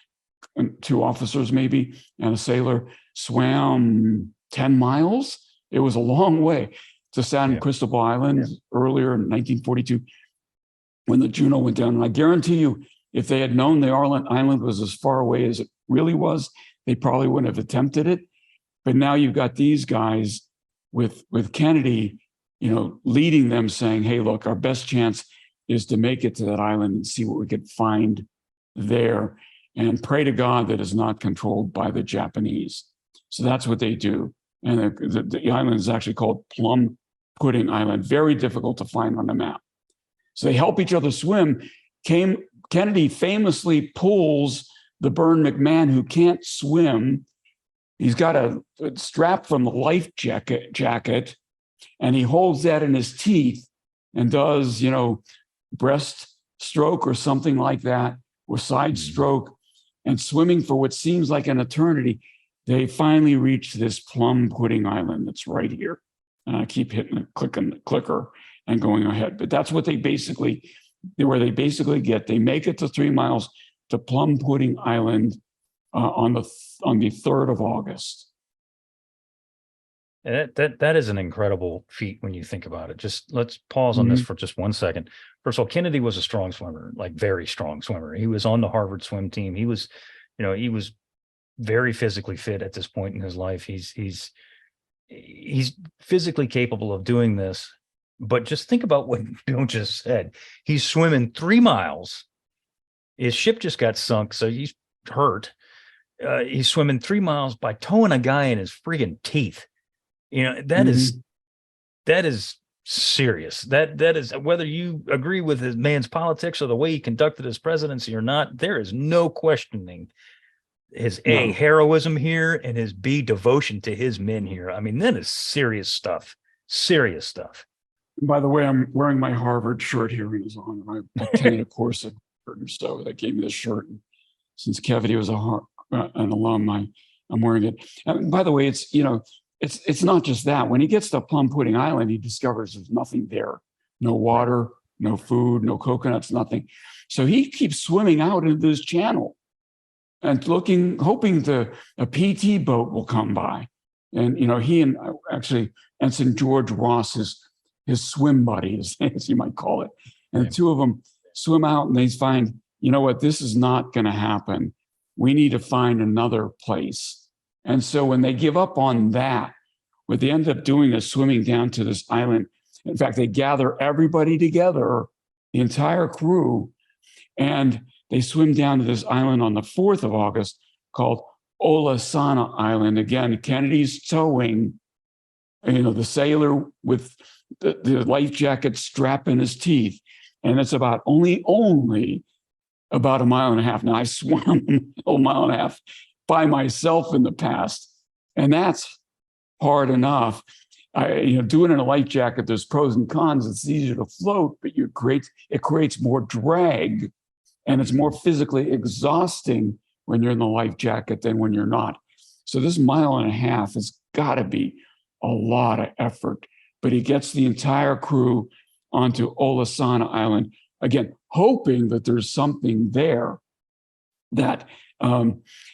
2 officers maybe, and a sailor swam 10 miles. It was a long way to San Cristobal Island earlier in 1942 when the Juno went down. And I guarantee you, if they had known the island was as far away as it really was, they probably wouldn't have attempted it. But now you've got these guys with Kennedy, leading them, saying, hey, look, our best chance is to make it to that island and see what we could find there and pray to God that it's not controlled by the Japanese. So that's what they do. And the island is actually called Plum Pudding Island, very difficult to find on the map. So they help each other swim. Kennedy famously pulls the burned McMahon, who can't swim. He's got a strap from the life jacket, and he holds that in his teeth and does, breast stroke or something like that, or side stroke, and swimming for what seems like an eternity. They finally reach this plum pudding island that's right here. And I keep hitting clicking the clicker and going ahead. But that's what they basically get. They make it to 3 miles to Plum Pudding Island on the 3rd of August. And that is an incrediable feat when you think about it. Just let's pause on this for just 1 second. First of all, Kennedy was a strong swimmer, like very strong swimmer. He was on the Harvard swim team. He was very physically fit at this point in his life. He's physically capable of doing this. But just think about what Bill just said. He's swimming 3 miles. His ship just got sunk, so he's hurt. He's swimming 3 miles by towing a guy in his friggin' teeth. That is serious. That is, whether you agree with his man's politics or the way he conducted his presidency or not, there is no questioning his A, heroism here, and his B, devotion to his men here. I mean, that is serious stuff. Serious stuff. By the way, I'm wearing my Harvard shirt here in his honor. I attended a course at Harvard, so that gave me this shirt. And since Kennedy was an alum, I'm wearing it. And by the way, it's not just that. When he gets to Plum Pudding Island, he discovers there's nothing there. No water, no food, no coconuts, nothing. So he keeps swimming out into this channel and hoping a PT boat will come by. And, he and actually Ensign George Ross, his swim buddy, as you might call it. And the two of them swim out and they find, this is not going to happen. We need to find another place. And so when they give up on that, what they end up doing is swimming down to this island. In fact, they gather everybody together, the entire crew, and they swim down to this island on the 4th of August called Olasana Island. Again, Kennedy's towing, the sailor with the life jacket strap in his teeth. And it's about only about 1.5 miles. Now, I've swum a mile and a half by myself in the past, and that's hard enough. Doing in a life jacket, there's pros and cons. It's easier to float, but it creates more drag, and it's more physically exhausting when you're in the life jacket than when you're not. So this 1.5 miles has got to be a lot of effort. But he gets the entire crew onto Olasana Island, again, hoping that there's something there that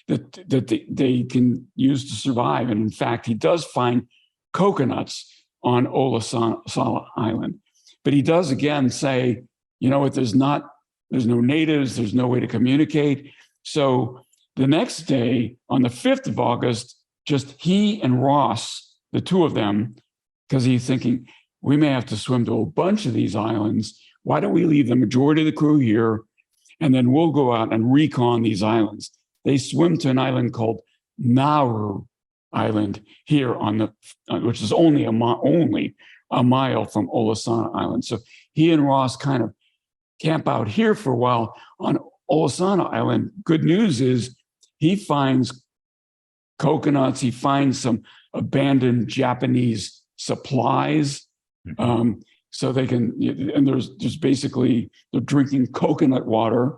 they can use to survive. And in fact, he does find coconuts on Olasana Island. But he does again say, there's no natives, there's no way to communicate. So the next day, on the 5th of August, just he and Ross, the two of them, because he's thinking, we may have to swim to a bunch of these islands. Why don't we leave the majority of the crew here, and then we'll go out and recon these islands. They swim to an island called Nauru Island here which is only a mile from Olasana Island. So he and Ross kind of camp out here for a while on Olasana Island. Good news is he finds coconuts. He finds some abandoned Japanese supplies. So they can, and there's just basically, they're drinking coconut water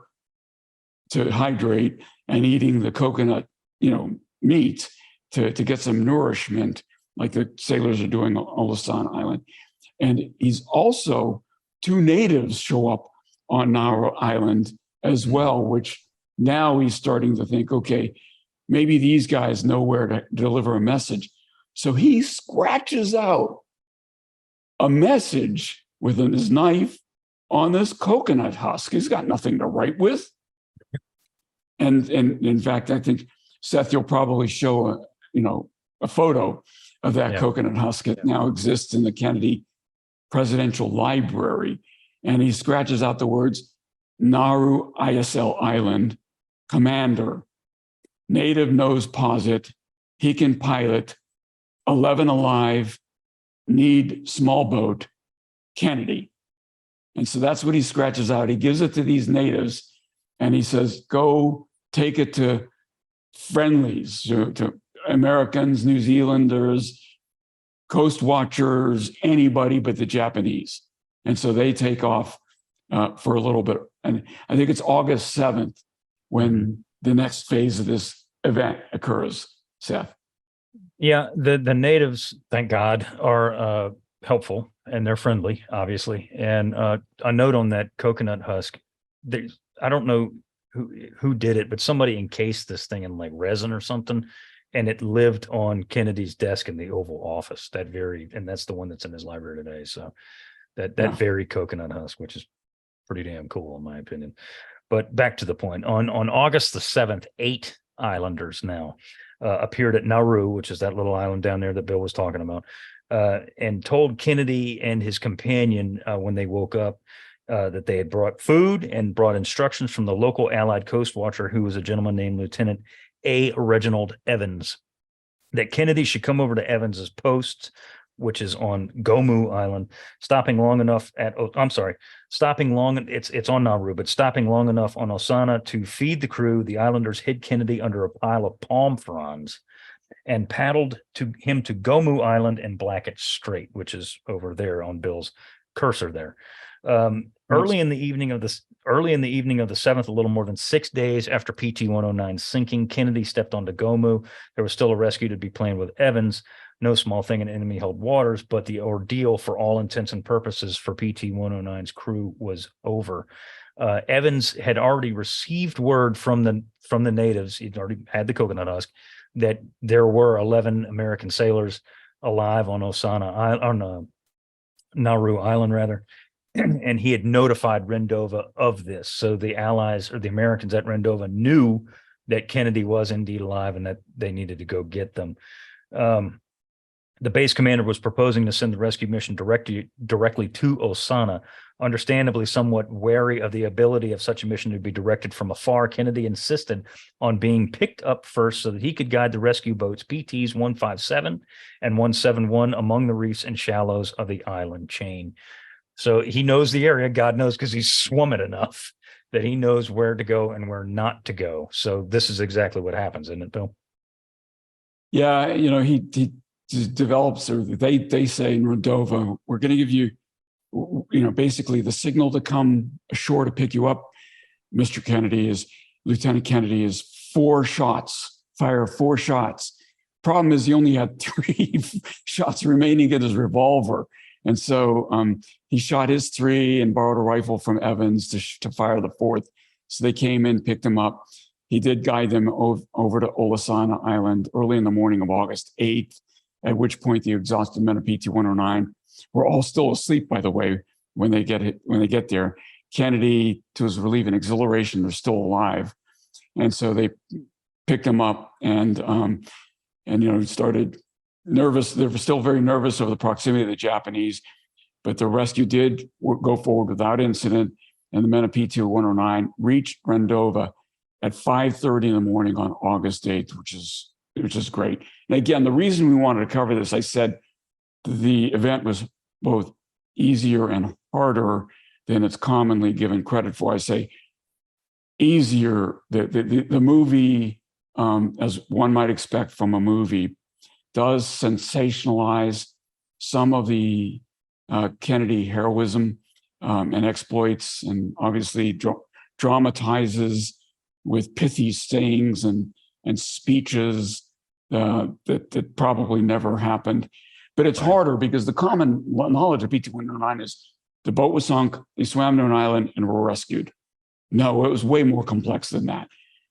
to hydrate and eating the coconut, meat to get some nourishment, like the sailors are doing on Olasana Island. And he's also, 2 natives show up on Nauru Island as well, which now he's starting to think, okay, maybe these guys know where to deliver a message. So he scratches out a message with his knife on this coconut husk. He's got nothing to write with. And in fact, I think, Seth, you'll probably show a photo of that coconut husk. It now exists in the Kennedy Presidential Library. And he scratches out the words, Nauru ISL Island, Commander, native knows posit, he can pilot, 11 alive, need small boat, Kennedy. And so that's what he scratches out. He gives it to these natives and he says, go take it to friendlies, to Americans, New Zealanders, coast watchers, anybody but the Japanese. And so they take off for a little bit. And I think it's August 7th when the next phase of this event occurs. Seth? Yeah, the natives, thank God, are helpful and they're friendly, obviously. And a note on that coconut husk, I don't know who did it, but somebody encased this thing in like resin or something, and it lived on Kennedy's desk in the Oval Office. And that's the one that's in his library today. So that very coconut husk, which is pretty damn cool in my opinion. But back to the point. On August the 7th, 8 islanders now appeared at Nauru, which is that little island down there that Bill was talking about, and told Kennedy and his companion when they woke up that they had brought food and brought instructions from the local Allied Coast Watcher, who was a gentleman named Lieutenant A. Reginald Evans, that Kennedy should come over to Evans's post, which is on Gomu Island, it's on Nauru, but stopping long enough on Osana to feed the crew. The islanders hid Kennedy under a pile of palm fronds and paddled to him to Gomu Island and Blackett Strait, which is over there on Bill's cursor there. Early in the evening of the 7th, a little more than 6 days after PT-109's sinking, Kennedy stepped onto Gomu. There was still a rescue to be planned with Evans. No small thing in enemy-held waters, but the ordeal for all intents and purposes for PT-109's crew was over. Evans had already received word from the natives. He'd already had the coconut husk that there were 11 American sailors alive on Nauru Island, rather. And he had notified Rendova of this. So the Allies, or the Americans at Rendova, knew that Kennedy was indeed alive and that they needed to go get them. The base commander was proposing to send the rescue mission directly to Osana. Understandably somewhat wary of the ability of such a mission to be directed from afar, Kennedy insisted on being picked up first so that he could guide the rescue boats PTs 157 and 171 among the reefs and shallows of the island chain. So he knows the area, God knows, because he's swum it enough that he knows where to go and where not to go. So this is exactly what happens, isn't it, Bill? Yeah, he develops, or they say in Rendova, we're going to give you, basically the signal to come ashore to pick you up, Lieutenant Kennedy, is 4 shots, fire 4 shots. Problem is he only had 3 shots remaining in his revolver. And so he shot his 3 and borrowed a rifle from Evans to fire the 4th. So they came in, picked him up. He did guide them over to Olasana Island early in the morning of August 8th, at which point the exhausted men of PT-109 were all still asleep, by the way, when they get there. Kennedy, to his relief and exhilaration, they're still alive. And so they picked him up and started nervous. They were still very nervous over the proximity of the Japanese, but the rescue did go forward without incident. And the men of PT-109 reached Rendova at 5:30 in the morning on August 8th, which is great. And again, the reason we wanted to cover this, I said the event was both easier and harder than it's commonly given credit for. I say easier. The movie, as one might expect from a movie, does sensationalize some of the Kennedy heroism and exploits, and obviously dramatizes with pithy sayings and speeches that probably never happened. But it's harder because the common knowledge of PT-109 is the boat was sunk, they swam to an island and were rescued. No, it was way more complex than that.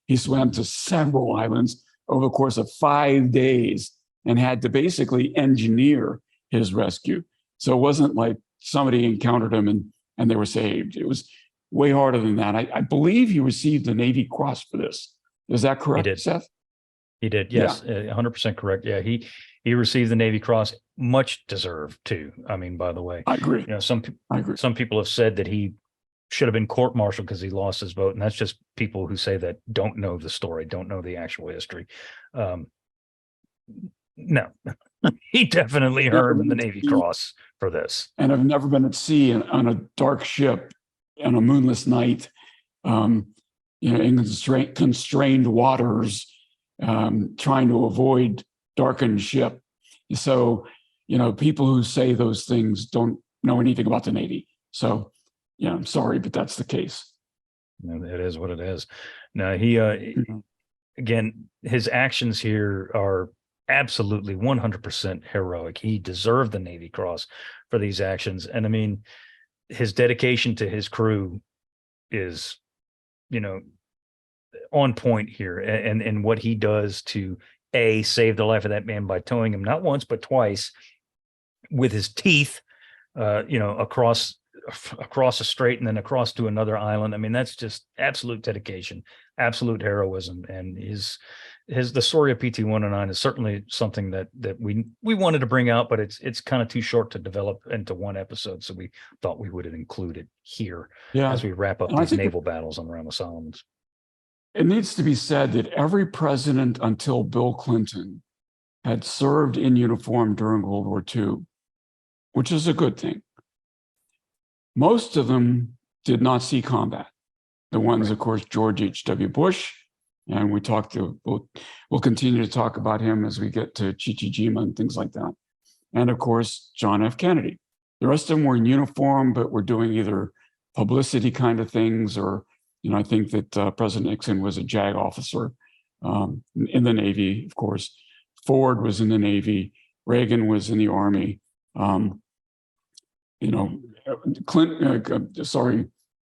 He swam to several islands over the course of 5 days and had to basically engineer his rescue. So it wasn't like somebody encountered him and they were saved. It was way harder than that. I believe he received the Navy Cross for this. Is that correct, Seth? He did, yes, 100% correct. Yeah, he received the Navy Cross, much deserved too. I mean, by the way, I agree. Some people have said that he should have been court-martialed because he lost his boat, and that's just people who say that don't know the story, don't know the actual history. No, he definitely earned the Navy Cross for this. And I've never been at sea on a dark ship on a moonless night, in constrained waters, trying to avoid darkened ship. So, people who say those things don't know anything about the Navy. So, I'm sorry, but that's the case. It is what it is. Now he again, his actions here are absolutely 100% heroic. He deserved the Navy Cross for these actions. And I mean, his dedication to his crew is, on point here. And what he does to save the life of that man by towing him not once, but twice with his teeth, across a strait and then across to another island. I mean, that's just absolute dedication, absolute heroism. And the story of PT-109 is certainly something that we wanted to bring out, but it's kind of too short to develop into one episode. So we thought we would include it here as we wrap up these naval battles around the Solomons. It needs to be said that every president until Bill Clinton had served in uniform during World War II, which is a good thing. Most of them did not see combat. The ones, of course, George H.W. Bush, and we'll continue to talk about him as we get to Chichijima and things like that. And of course, John F. Kennedy. The rest of them were in uniform, but were doing either publicity kind of things, or, I think that President Nixon was a JAG officer in the Navy, of course. Ford was in the Navy. Reagan was in the Army.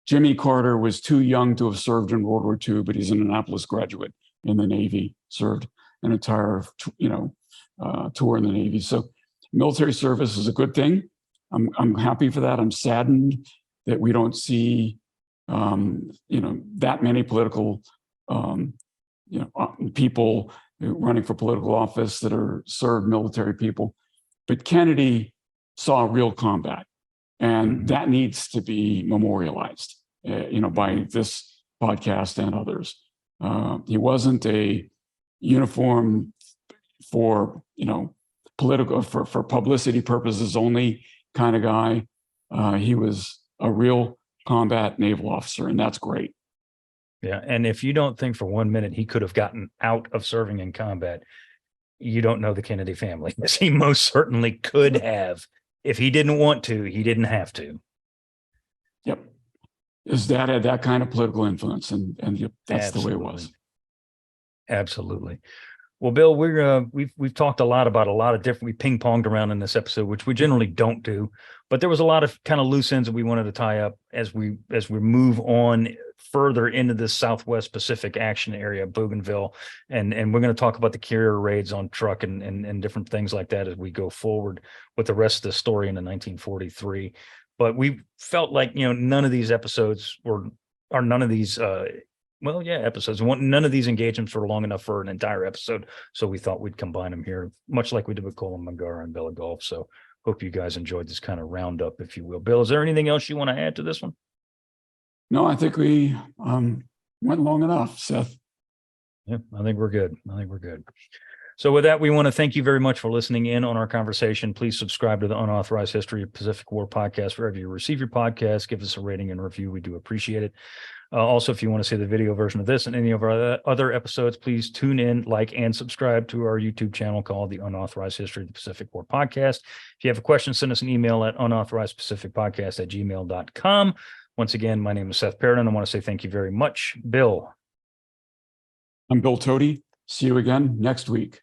Jimmy Carter was too young to have served in World War II, but he's an Annapolis graduate in the Navy, served an entire, tour in the Navy. So military service is a good thing. I'm happy for that. I'm saddened that we don't see, that many political, people running for political office that are served military people. But Kennedy saw real combat, and that needs to be memorialized, by this podcast and others. He wasn't a uniform for, political, for publicity purposes only kind of guy. He was a real combat naval officer, and that's great. Yeah. And if you don't think for 1 minute he could have gotten out of serving in combat, you don't know the Kennedy family. Yes, he most certainly could have. If he didn't want to, he didn't have to. Yep. His dad had that kind of political influence, and that's Absolutely. The way it was. Absolutely. Well, Bill, we've talked a lot about a lot of different, we ping-ponged around in this episode, which we generally don't do, but there was a lot of kind of loose ends that we wanted to tie up as we move on further into this Southwest Pacific action area, Bougainville, and we're going to talk about the carrier raids on truck and different things like that as we go forward with the rest of the story into 1943. But we felt like, none of these episodes none of these episodes. None of these engagements were long enough for an entire episode, so we thought we'd combine them here, much like we did with Colin Mangara and Bella Gulf. So hope you guys enjoyed this kind of roundup, if you will. Bill, is there anything else you want to add to this one? No, I think we went long enough, Seth. Yeah, I think we're good. So with that, we want to thank you very much for listening in on our conversation. Please subscribe to the Unauthorized History of Pacific War podcast wherever you receive your podcast. Give us a rating and review. We do appreciate it. Also, if you want to see the video version of this and any of our other episodes, please tune in, like, and subscribe to our YouTube channel called the Unauthorized History of the Pacific War Podcast. If you have a question, send us an email at unauthorizedpacificpodcast@gmail.com. Once again, my name is Seth Perrin, and I want to say thank you very much. Bill. I'm Bill Tody. See you again next week.